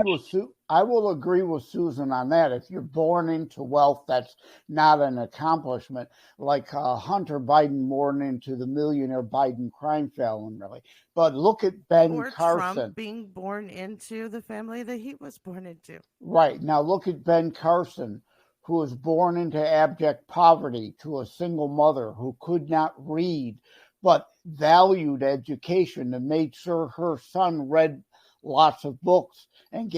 with Susan on that. If you're born into wealth, that's not an accomplishment. Like Hunter Biden born into the millionaire Biden crime family. But look at Ben Carson. Trump being born into the family that he was born into. Right. Now look at Ben Carson, who was born into abject poverty to a single mother who could not read, but valued education and made sure her son read lots of books and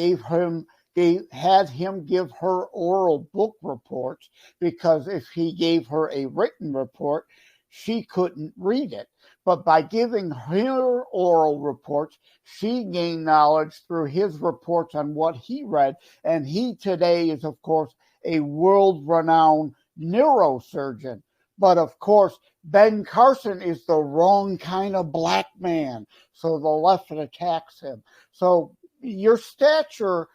had him give her oral book reports, because if he gave her a written report, she couldn't read it. But by giving her oral reports, she gained knowledge through his reports on what he read. And he today is, of course, a world-renowned neurosurgeon. But of course, Ben Carson is the wrong kind of black man, so the left attacks him. So your stature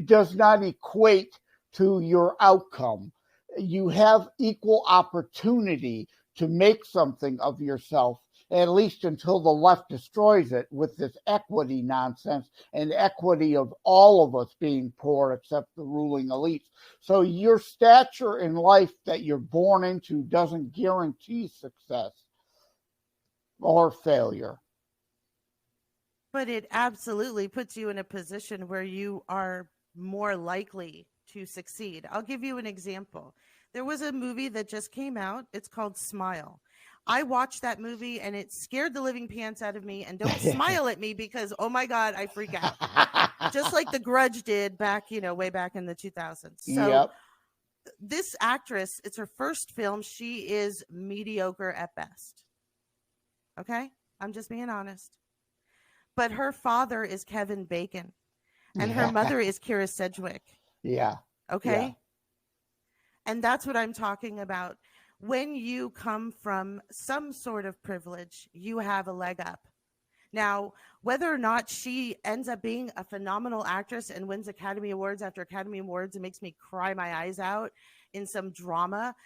does not equate to your outcome. You have equal opportunity to make something of yourself, at least until the left destroys it with this equity nonsense and equity of all of us being poor except the ruling elites. So your stature in life that you're born into doesn't guarantee success or failure. But it absolutely puts you in a position where you are more likely to succeed. I'll give you an example. There was a movie that just came out. It's called Smile. I watched that movie and it scared the living pants out of me. And don't smile at me because, oh my God, I freak out. Just like The Grudge did back, way back in the 2000s. So this actress, it's her first film. She is mediocre at best. Okay? I'm just being honest. But her father is Kevin Bacon and her mother is Kira Sedgwick. Yeah. Okay? Yeah. And that's what I'm talking about. When you come from some sort of privilege, you have a leg up. Now, whether or not she ends up being a phenomenal actress and wins Academy Awards after Academy Awards and makes me cry my eyes out in some drama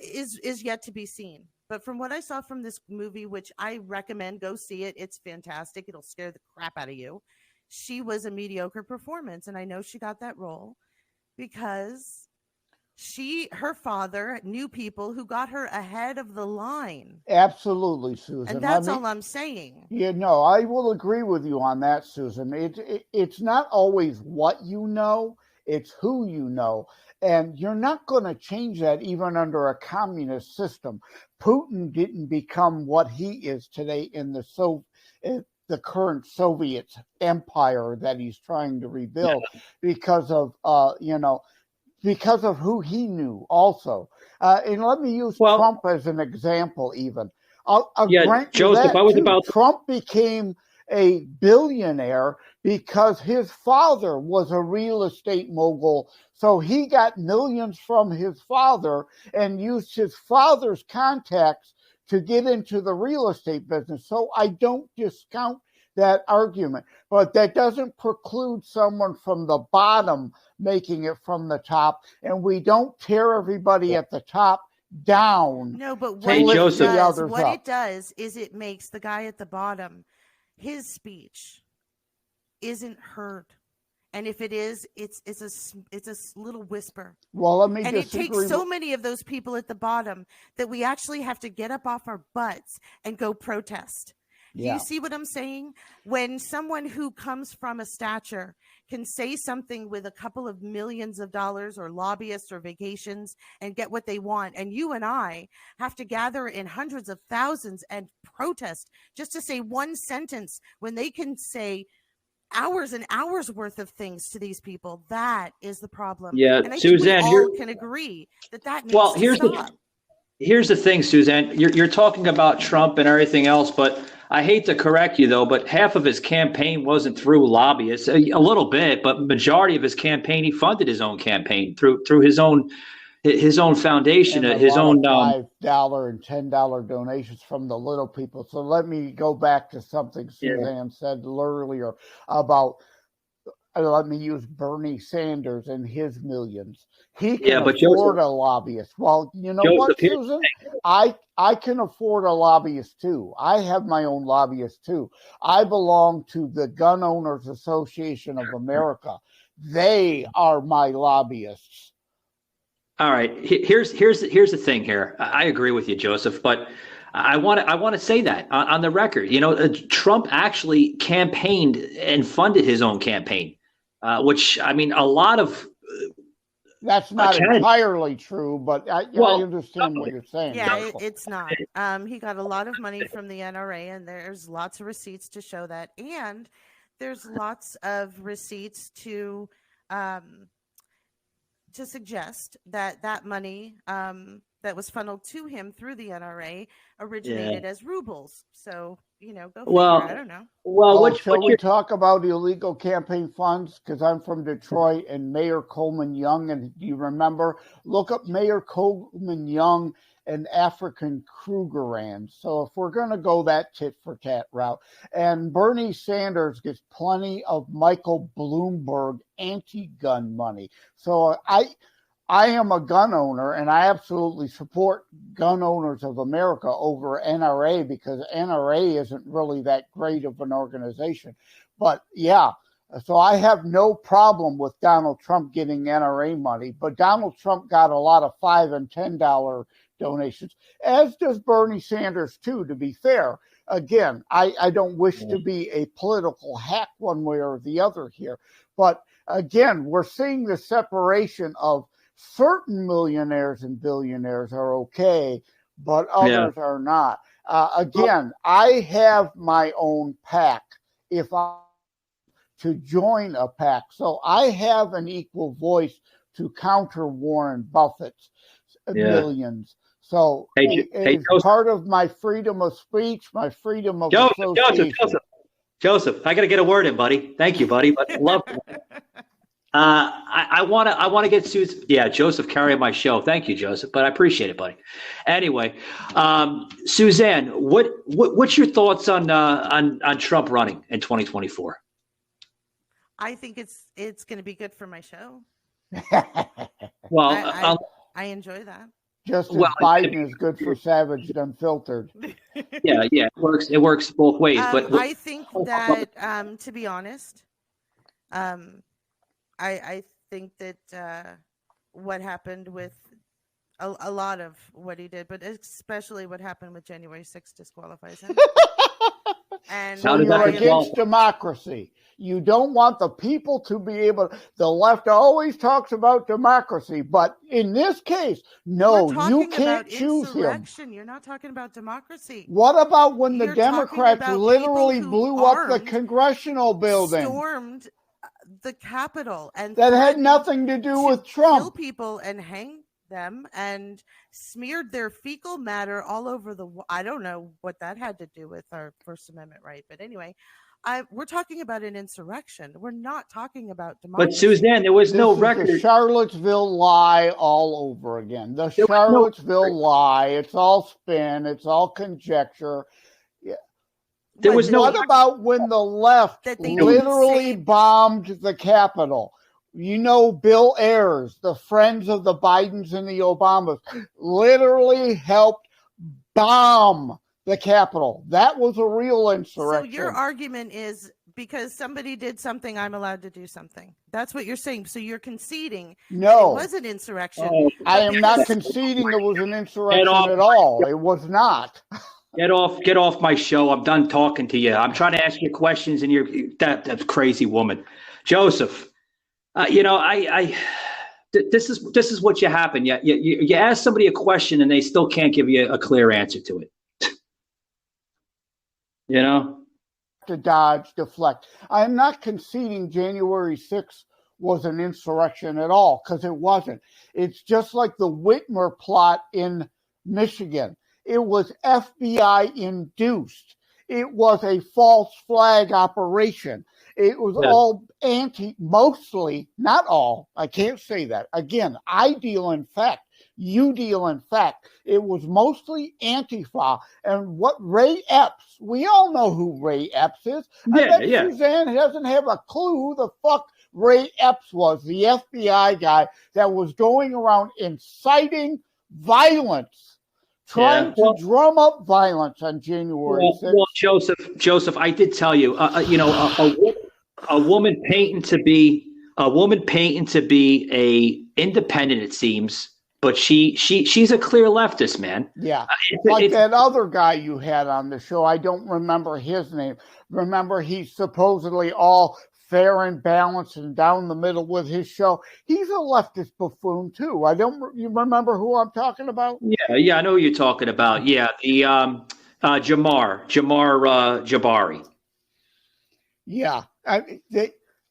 is yet to be seen. But from what I saw from this movie, which I recommend, go see it. It's fantastic. It'll scare the crap out of you. She was a mediocre performance. And I know she got that role because her father knew people who got her ahead of the line. Absolutely, Susan. And that's all I'm saying. Yeah, no, I will agree with you on that, Susan. It's not always what you know, it's who you know. And you're not going to change that even under a communist system. Putin didn't become what he is today in the current Soviet empire that he's trying to rebuild because of because of who he knew also. And let me use Trump as an example even. Joseph, Trump became a billionaire because his father was a real estate mogul. So he got millions from his father and used his father's contacts to get into the real estate business. So I don't discount that argument, but that doesn't preclude someone from the bottom making it from the top, and we don't tear everybody at the top down. No, but what it does is it makes the guy at the bottom, his speech isn't heard. And if it is, it's a little whisper. Well, let me and it takes so many of those people at the bottom that we actually have to get up off our butts and go protest. Do you see what I'm saying? When someone who comes from a stature can say something with a couple of millions of dollars or lobbyists or vacations and get what they want, and you and I have to gather in hundreds of thousands and protest just to say one sentence when they can say hours and hours worth of things to these people, that is the problem. Yeah, and I Suzanne, think we all can agree that needs to stop. Here's the thing, Suzanne. You're talking about Trump and everything else, but I hate to correct you, though, but half of his campaign wasn't through lobbyists. A little bit, but majority of his campaign, he funded his own campaign through his own foundation, his own $5 and $10 donations from the little people. So let me go back to something Suzanne said earlier about. Let me use Bernie Sanders and his millions. He can afford a lobbyist. Well, you know what, Susan? I can afford a lobbyist too. I have my own lobbyist too. I belong to the Gun Owners Association of America. They are my lobbyists. All right. Here's the thing here. I agree with you, Joseph, but I want to say that on the record. You know, Trump actually campaigned and funded his own campaign. Which, I mean, a lot of that's not entirely true, but I understand what you're saying. Yeah, it's not. He got a lot of money from the NRA, and there's lots of receipts to show that, and there's lots of receipts to suggest that money that was funneled to him through the NRA originated as rubles. So, you know, go figure. I don't know. Well, shall we talk about illegal campaign funds? Because I'm from Detroit, and Mayor Coleman Young, and do you remember? Look up Mayor Coleman Young and African Krugerrand. So if we're going to go that tit-for-tat route, and Bernie Sanders gets plenty of Michael Bloomberg anti-gun money. So I am a gun owner, and I absolutely support Gun Owners of America over NRA, because NRA isn't really that great of an organization. But yeah, so I have no problem with Donald Trump getting NRA money, but Donald Trump got a lot of $5 and $10 donations, as does Bernie Sanders too, to be fair. Again, I don't wish to be a political hack one way or the other here, but again, we're seeing the separation of certain millionaires and billionaires are okay, but others are not. Again, I have my own PAC if I to join a PAC. So I have an equal voice to counter Warren Buffett's millions. So it's part of my freedom of speech, my freedom of association. Joseph, I got to get a word in, buddy. Thank you, buddy. But love I want to get Susan. Yeah, Joseph carrying my show. Thank you, Joseph. But I appreciate it, buddy. Anyway, Suzanne, what's your thoughts on Trump running in 2024? I think it's going to be good for my show. Well, I enjoy that. Just as Biden is good for Savaged Unfiltered. Yeah, it works both ways. But I think that, to be honest, I think that what happened with a lot of what he did, but especially what happened with January 6th disqualifies him. And so you're against democracy. You don't want the people to be able. The left always talks about democracy, but in this case, no, you can't choose him. You're not talking about democracy. What about when the Democrats literally blew up the congressional building, stormed the Capitol, and that had nothing to do with Trump? Kill people and hang them and smeared their fecal matter all over the. I don't know what that had to do with our First Amendment right, but anyway. We're talking about an insurrection. We're not talking about democracy. But Suzanne, there was no record. The Charlottesville lie all over again. The Charlottesville lie. It's all spin. It's all conjecture. Yeah. What about when the left literally bombed the Capitol? You know, Bill Ayers, the friends of the Bidens and the Obamas, literally helped bomb the Capitol. That was a real insurrection. So your argument is because somebody did something, I'm allowed to do something. That's what you're saying. So you're conceding no, it was an insurrection. I am not conceding there was an insurrection at all. It was not. Get off my show. I'm done talking to you. I'm trying to ask you questions, and you're that crazy woman, Joseph. This is what you happen. You ask somebody a question, and they still can't give you a clear answer to it. To dodge, deflect. I'm not conceding January 6th was an insurrection at all, because it wasn't. It's just like the Whitmer plot in Michigan. It was FBI induced. It was a false flag operation. It was all mostly, not all, I can't say that. Again, I deal in fact. You deal in fact. It was mostly Antifa. And what Ray Epps, we all know who Ray Epps is. I bet Susanne doesn't have a clue who the fuck Ray Epps was, the FBI guy that was going around inciting violence, trying to drum up violence on January 6th. Well, Joseph, I did tell you, a woman painting to be a independent, it seems. But she's a clear leftist, man. Yeah, that other guy you had on the show. I don't remember his name. Remember, he's supposedly all fair and balanced and down the middle with his show. He's a leftist buffoon too. You remember who I'm talking about? Yeah, I know who you're talking about. Yeah, the Jamar Jabari. Yeah,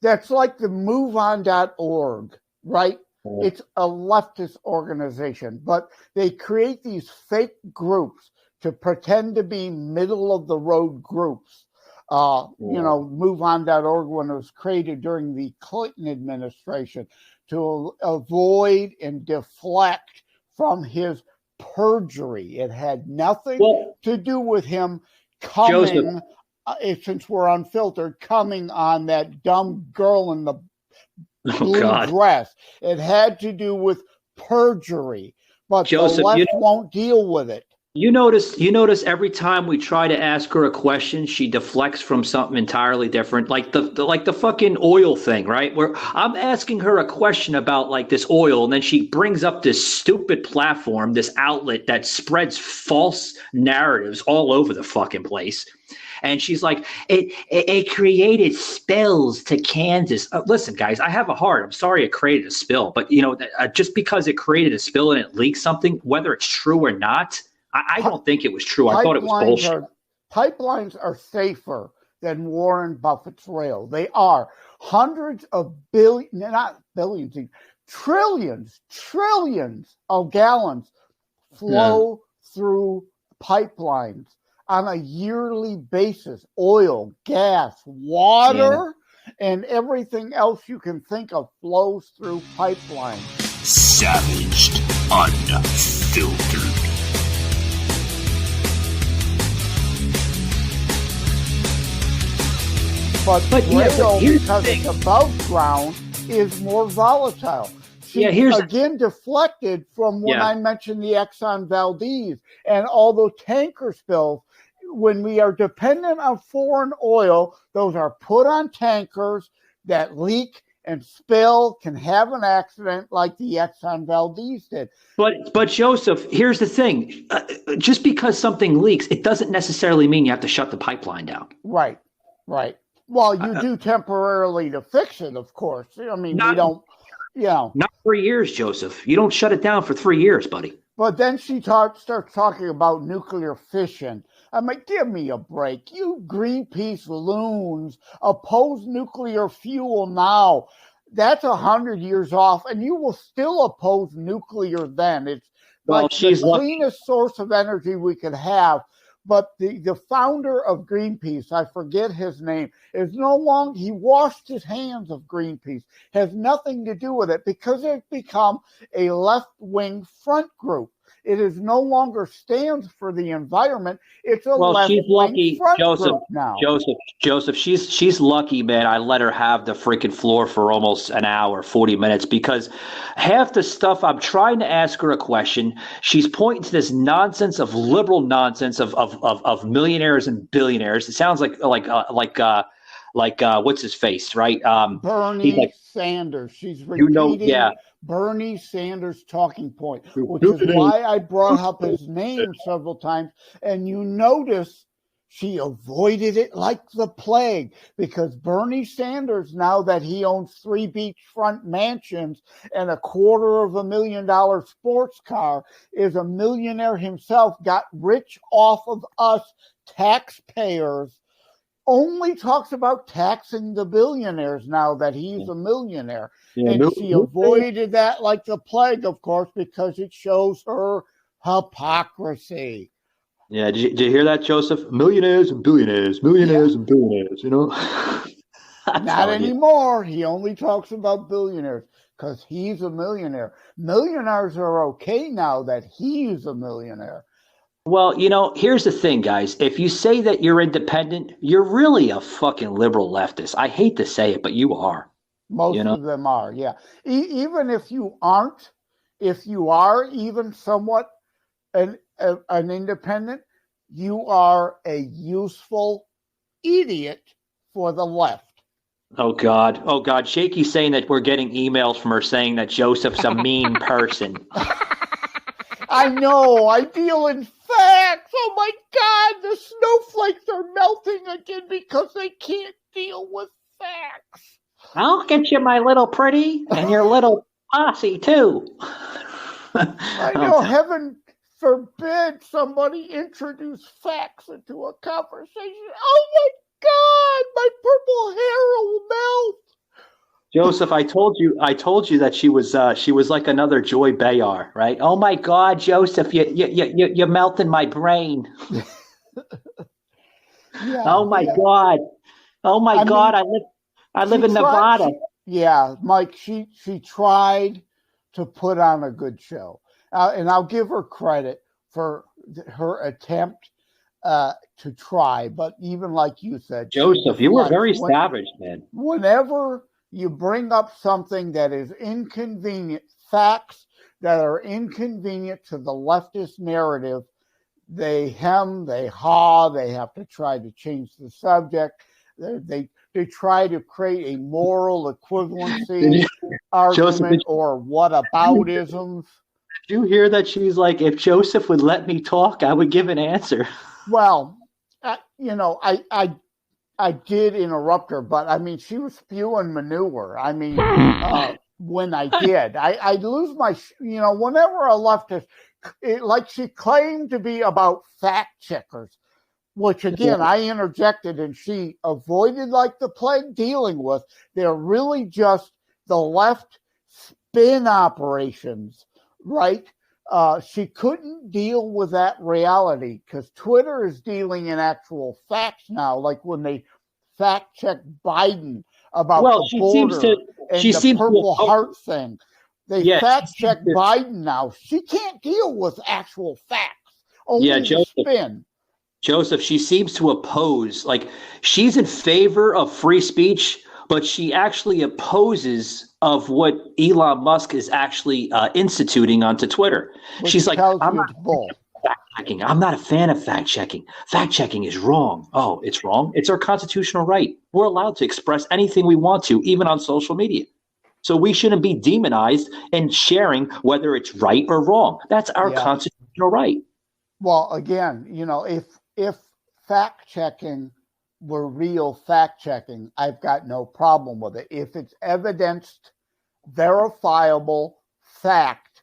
that's like the MoveOn.org, right? It's a leftist organization, but they create these fake groups to pretend to be middle of the road groups. MoveOn.org, when it was created during the Clinton administration, to avoid and deflect from his perjury. It had nothing to do with him coming, since we're unfiltered, coming on that dumb girl in the blue dress. It had to do with perjury, but Joseph, the left won't deal with it. You notice every time we try to ask her a question, she deflects from something entirely different, like the fucking oil thing, right? Where I'm asking her a question about like this oil, and then she brings up this stupid platform, this outlet that spreads false narratives all over the fucking place. And she's like, it created spills to Kansas. Listen, guys, I have a heart. I'm sorry it created a spill. But, just because it created a spill and it leaked something, whether it's true or not, I don't think it was true. I thought it was bullshit. Pipelines are safer than Warren Buffett's rail. They are. Hundreds of trillions of gallons flow through pipelines on a yearly basis. Oil, gas, water, and everything else you can think of flows through pipelines. Savaged, unfiltered. But rail, because it's above ground, is more volatile. She's again deflected from when I mentioned the Exxon Valdez and all those tanker spills. When we are dependent on foreign oil, those are put on tankers that leak and spill, can have an accident like the Exxon Valdez did. But Joseph, here's the thing. Just because something leaks, it doesn't necessarily mean you have to shut the pipeline down. Right. Well, you do temporarily to fix it, of course. I mean, we don't, Not 3 years, Joseph. You don't shut it down for 3 years, buddy. But then she starts talking about nuclear fission. I'm like, give me a break. You Greenpeace loons oppose nuclear fuel now. That's 100 years off, and you will still oppose nuclear then. It's the cleanest source of energy we could have. But the founder of Greenpeace, I forget his name, is no longer, he washed his hands of Greenpeace, has nothing to do with it because it's become a left-wing front group. It is no longer stands for the environment. It's a left-wing front group now. Joseph, she's lucky, man. I let her have the freaking floor for almost an hour, 40 minutes, because half the stuff I'm trying to ask her a question, she's pointing to this nonsense of liberal nonsense of millionaires and billionaires. It sounds like like what's his face, right? Bernie Sanders. She's repeating Bernie Sanders' talking point, which is why I brought up his name several times. And you notice she avoided it like the plague, because Bernie Sanders, now that he owns 3 beachfront mansions and a $250,000 sports car, is a millionaire himself, got rich off of us taxpayers, only talks about taxing the billionaires now that he's a millionaire. And she avoided that like the plague, of course, because it shows her hypocrisy. Yeah, did you hear that, Joseph? Millionaires and billionaires, and billionaires, you know? Not anymore. He only talks about billionaires because he's a millionaire. Millionaires are okay now that he's a millionaire. Well, you know, here's the thing, guys. If you say that you're independent, you're really a fucking liberal leftist. I hate to say it, but you are. Most of them are, yeah. Even if you aren't, if you are even somewhat an independent, you are a useful idiot for the left. Oh, God. Shaky's saying that we're getting emails from her saying that Joseph's a mean person. I know. I deal in facts. Oh, my God. The snowflakes are melting again because they can't deal with facts. I'll get you, my little pretty, and your little posse, too. I know. Heaven forbid somebody introduce facts into a conversation. Oh, my God. My purple hair will melt. Joseph, I told you that she was like another Joy Behar, right? Oh my God, Joseph, you're melting my brain. Oh my God, I live in Nevada. Mike, she tried to put on a good show, and I'll give her credit for her attempt to try. But even like you said, Joseph, you were very savage, man. Whenever you bring up something that is inconvenient, facts that are inconvenient to the leftist narrative, they hem, they haw, they have to try to change the subject. They try to create a moral equivalency argument or whataboutisms. Did you hear that she's like, if Joseph would let me talk, I would give an answer? Well, I did interrupt her, but I mean, she was spewing manure. I mean, when I did, I lose my, whenever a leftist, like she claimed to be about fact checkers, which again, I interjected and she avoided like the plague dealing with. They're really just the left spin operations, right? She couldn't deal with that reality because Twitter is dealing in actual facts now, like when they fact check Biden about the border and the Purple Heart thing. They fact check Biden now. She can't deal with actual facts. Only the spin. Joseph, she seems to oppose, like she's in favor of free speech, but she actually opposes of what Elon Musk is actually instituting onto Twitter. She's like, I'm not a fan of fact checking. Fact checking is wrong. Oh, it's wrong? It's our constitutional right. We're allowed to express anything we want to, even on social media. So we shouldn't be demonized in sharing whether it's right or wrong. That's our constitutional right. Well, again, if fact checking were real fact checking, I've got no problem with it. If it's evidenced, verifiable fact,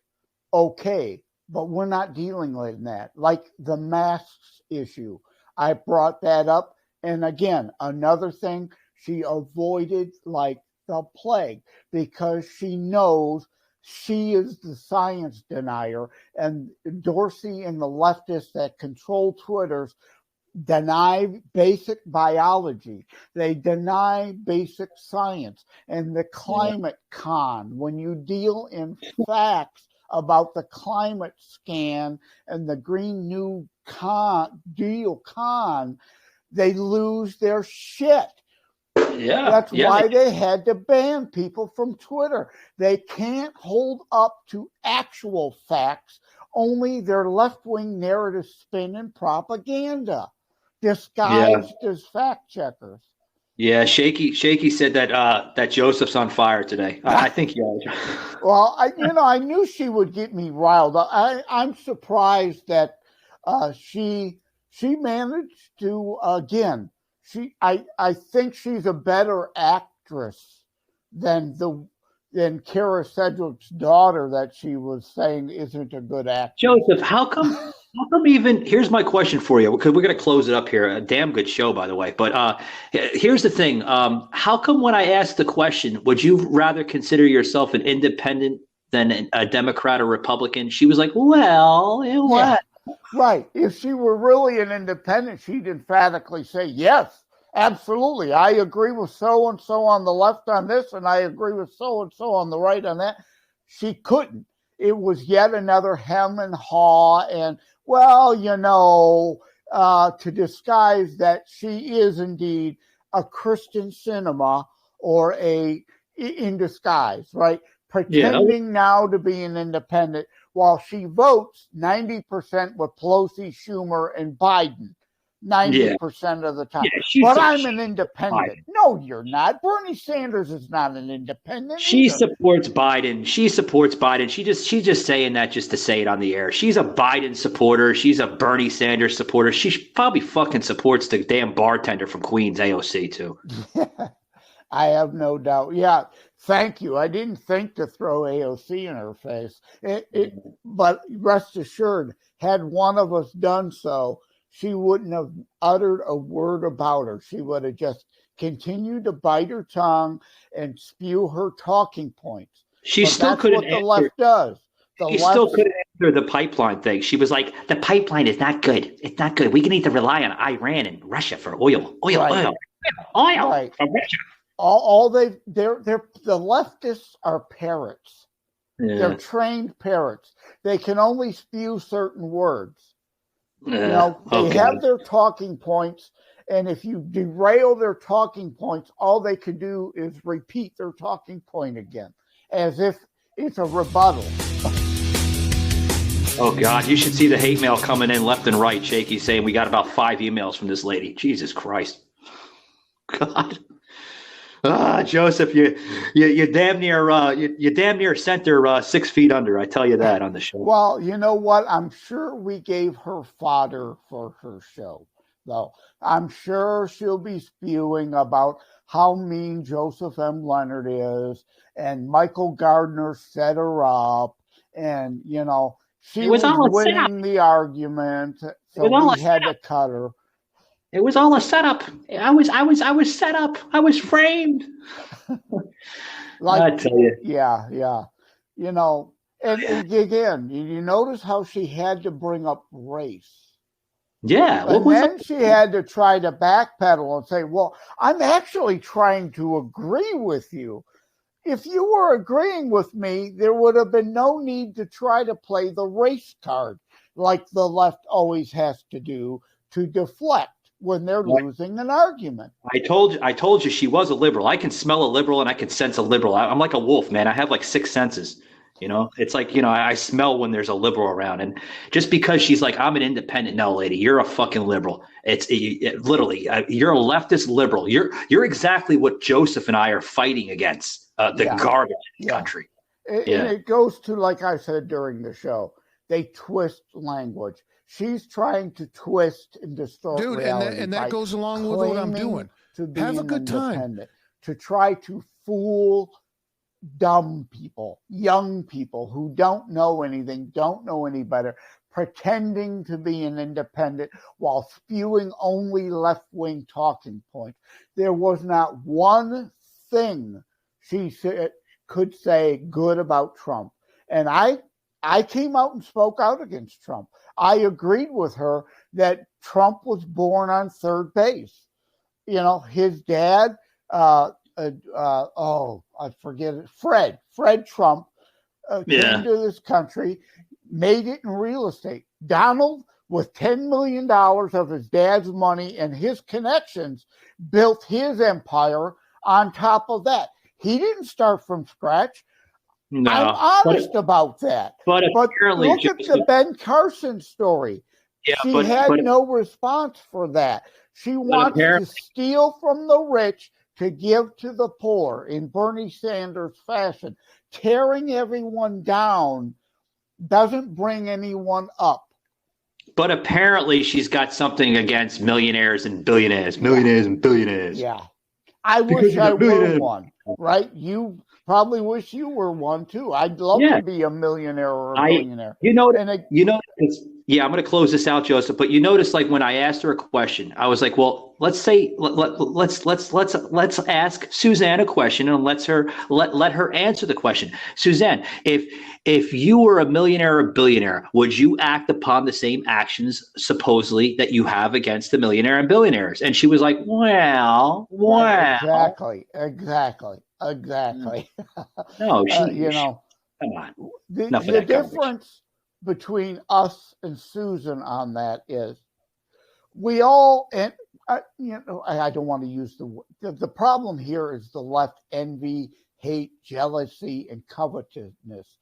okay. But we're not dealing with that. Like the masks issue, I brought that up. And again, another thing, she avoided like the plague because she knows she is the science denier. And Dorsey and the leftists that control Twitter's deny basic biology. They deny basic science. And the climate con, when you deal in facts about the climate scan and the Green New Deal con, they lose their shit. That's why they had to ban people from Twitter. They can't hold up to actual facts, only their left-wing narrative spin and propaganda disguised as fact checkers. Yeah, Shaky said that Joseph's on fire today. I think yeah. Well, I knew she would get me riled. I'm surprised that she managed to again. I think she's a better actress than Kara Sedgwick's daughter that she was saying isn't a good actress. Joseph, how come even, here's my question for you, because we're going to close it up here. A damn good show, by the way. But here's the thing. How come when I asked the question, would you rather consider yourself an independent than a Democrat or Republican? She was like, well, what? Yeah, right. If she were really an independent, she'd emphatically say, yes, absolutely. I agree with so-and-so on the left on this, and I agree with so-and-so on the right on that. She couldn't. It was yet another hem and haw, and, well, to disguise that she is indeed a Christian cinema or in disguise, right? Pretending now to be an independent while she votes 90% with Pelosi, Schumer, and Biden. 90% of the time. Yeah, but I'm an independent. Biden. No, you're not. Bernie Sanders is not an independent. She supports Biden. She's just saying that just to say it on the air. She's a Biden supporter. She's a Bernie Sanders supporter. She probably fucking supports the damn bartender from Queens, AOC, too. I have no doubt. Yeah, thank you. I didn't think to throw AOC in her face. But rest assured, had one of us done so, she wouldn't have uttered a word about her. She would have just continued to bite her tongue and spew her talking points. She still couldn't answer. That's what the left does. She still couldn't answer the pipeline thing. She was like, the pipeline is not good. It's not good. We need to rely on Iran and Russia for oil. Right. From Russia. The leftists are parrots. Yeah. They're trained parrots. They can only spew certain words. They have their talking points, and if you derail their talking points, all they can do is repeat their talking point again, as if it's a rebuttal. Oh, God, you should see the hate mail coming in left and right, Shaky, saying we got about 5 emails from this lady. Jesus Christ. God. Joseph, you damn near sent her 6 feet under. I tell you that on the show. Well, you know what? I'm sure we gave her fodder for her show, though. I'm sure she'll be spewing about how mean Joseph M. Leonard is, and Michael Gardner set her up, and she was winning the argument, so we had to cut her. It was all a setup. I was set up. I was framed. I tell you. Yeah. And again, you notice how she had to bring up race. Yeah. And then she had to try to backpedal and say, well, I'm actually trying to agree with you. If you were agreeing with me, there would have been no need to try to play the race card like the left always has to do to deflect when they're losing an argument. I told you she was a liberal. I can smell a liberal and I can sense a liberal. I'm like a wolf, man. I have like 6 senses. It's like, I smell when there's a liberal around. And just because she's like, I'm an independent. No, lady, you're a fucking liberal. Literally, you're a leftist liberal. You're exactly what Joseph and I are fighting against, garbage in the country. And it goes to, like I said during the show, they twist language. She's trying to twist and distort reality. And that goes along with what I'm doing. Have a good time. To try to fool dumb people, young people who don't know anything, don't know any better, pretending to be an independent while spewing only left-wing talking points. There was not one thing she could say good about Trump. And I came out and spoke out against Trump. I agreed with her that Trump was born on third base. His dad, I forget it, Fred Trump came to this country, made it in real estate. Donald, with $10 million of his dad's money and his connections, built his empire on top of that. He didn't start from scratch. No, I'm honest about that. But look at the Ben Carson story. She had no response for that. She wants to steal from the rich to give to the poor in Bernie Sanders fashion. Tearing everyone down doesn't bring anyone up. But apparently she's got something against millionaires and billionaires. Millionaires and billionaires. Yeah. I wish I were one, right? You probably wish you were one too. I'd love to be a millionaire or a billionaire. I'm going to close this out, Joseph. But you notice, like when I asked her a question, I was like, "Well, let's ask Susanne a question and let her answer the question." Susanne, if you were a millionaire or a billionaire, would you act upon the same actions supposedly that you have against the millionaire and billionaires? And she was like, "Well." Exactly. No, come on. The difference between us and Susan on that is we all, and I don't want to use the problem here is the left envy, hate, jealousy, and covetousness.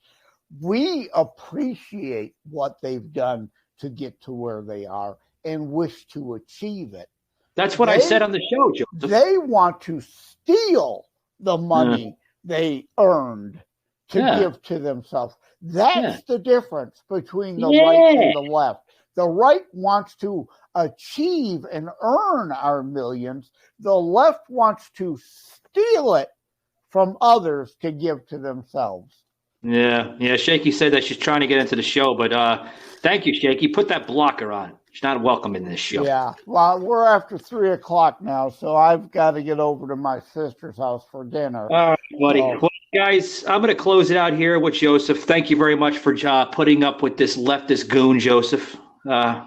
We appreciate what they've done to get to where they are and wish to achieve it. That's what I said on the show, Joseph. They want to steal the money they earned to give to themselves. That's the difference between the right and the left. The right wants to achieve and earn our millions. The left wants to steal it from others to give to themselves. Yeah. Shaky said that she's trying to get into the show, but thank you, Shaky. Put that blocker on. She's not welcome in this show. Yeah. Well, we're after 3:00 now, so I've got to get over to my sister's house for dinner. All right, buddy. Well, guys, I'm going to close it out here with Joseph. Thank you very much for putting up with this leftist goon, Joseph. God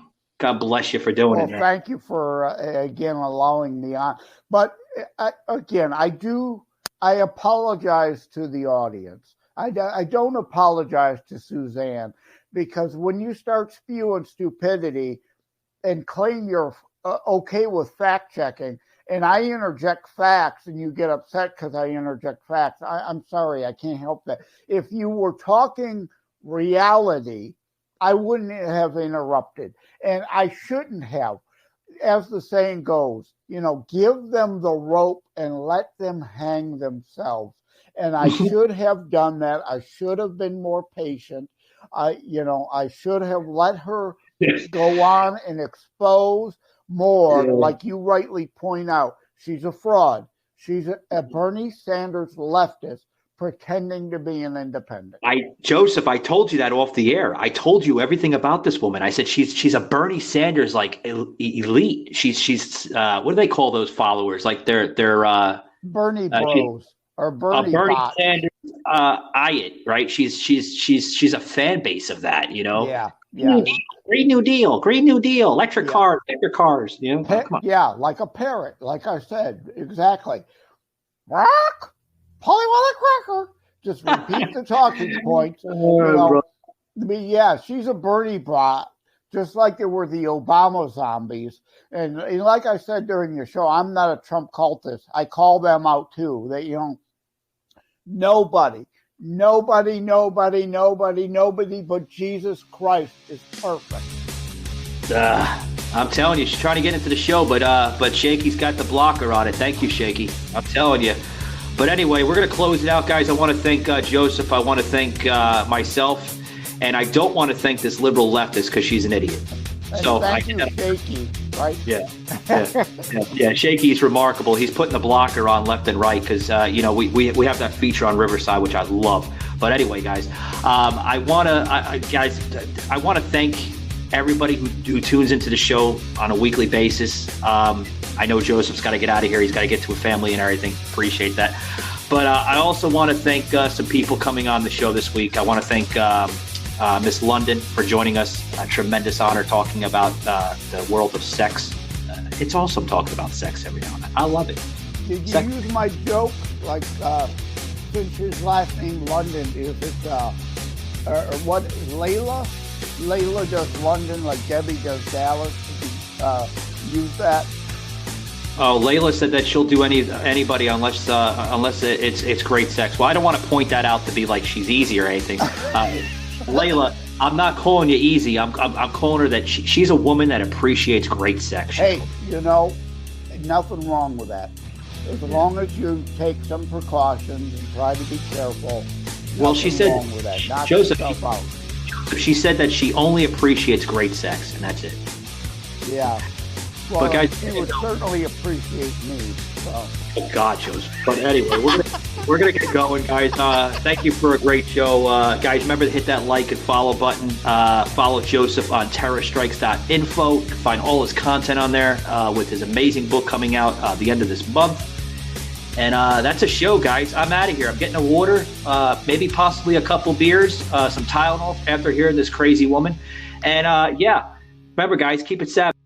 bless you for doing it. Well, thank you for, again, allowing me on. But, I apologize to the audience. I don't apologize to Susanne, because when you start spewing stupidity and claim you're okay with fact-checking, and I interject facts and you get upset because I interject facts, I'm sorry, I can't help that. If you were talking reality, I wouldn't have interrupted. And I shouldn't have. As the saying goes, give them the rope and let them hang themselves. And I should have done that. I should have been more patient. I should have let her go on and expose more, like you rightly point out. She's a fraud. She's a Bernie Sanders leftist pretending to be an independent. Joseph, I told you that off the air. I told you everything about this woman. I said she's a Bernie Sanders elite. She's what do they call those followers? Like they're Bernie bros or Bernie Sanders right? She's a fan base of that, Yeah. Green New Deal, electric cars, come on. Yeah, like a parrot, like I said, exactly. Rock, Polly Cracker. Just repeat the talking points. She's a Bernie bot, just like there were the Obama zombies. And like I said during the show, I'm not a Trump cultist. I call them out too. They, nobody but Jesus Christ is perfect. I'm telling you, she's trying to get into the show, but Shaky's got the blocker on it. Thank you, Shaky. I'm telling you. But anyway, we're going to close it out, guys. I want to thank Joseph. I want to thank myself. And I don't want to thank this liberal leftist because she's an idiot. So thank you, Shaky, right? Yeah. Shaky's remarkable. He's putting the blocker on left and right because, we have that feature on Riverside, which I love. But anyway, guys, I want to thank everybody who tunes into the show on a weekly basis. I know Joseph's got to get out of here. He's got to get to a family and everything. Appreciate that. But I also want to thank some people coming on the show this week. I want to thank Miss London for joining us. A tremendous honor talking about the world of sex. It's awesome talking about sex every now and then. I love it. Did you use my joke? Like, since his last name London, is it what is Layla? Layla does London like Debbie does Dallas. Use that. Oh, Layla said that she'll do anybody unless it's great sex. Well, I don't want to point that out to be like she's easy or anything. Layla, I'm not calling you easy. I'm calling her that she's a woman that appreciates great sex. Hey, nothing wrong with that. As long as you take some precautions and try to be careful. Well, she said, wrong with that. Knock Joseph, yourself out. She said that she only appreciates great sex, and that's it. Yeah. Well, but guys, she would certainly appreciate me. So. Oh God, Joseph. But anyway, we're gonna get going, guys. Thank you for a great show, guys. Remember to hit that like and follow button. Follow Joseph on terrorstrikes.info. You can find all his content on there with his amazing book coming out the end of this month. And that's a show, guys. I'm out of here. I'm getting a water, maybe possibly a couple beers, some Tylenol after hearing this crazy woman. And yeah, remember, guys, keep it savage.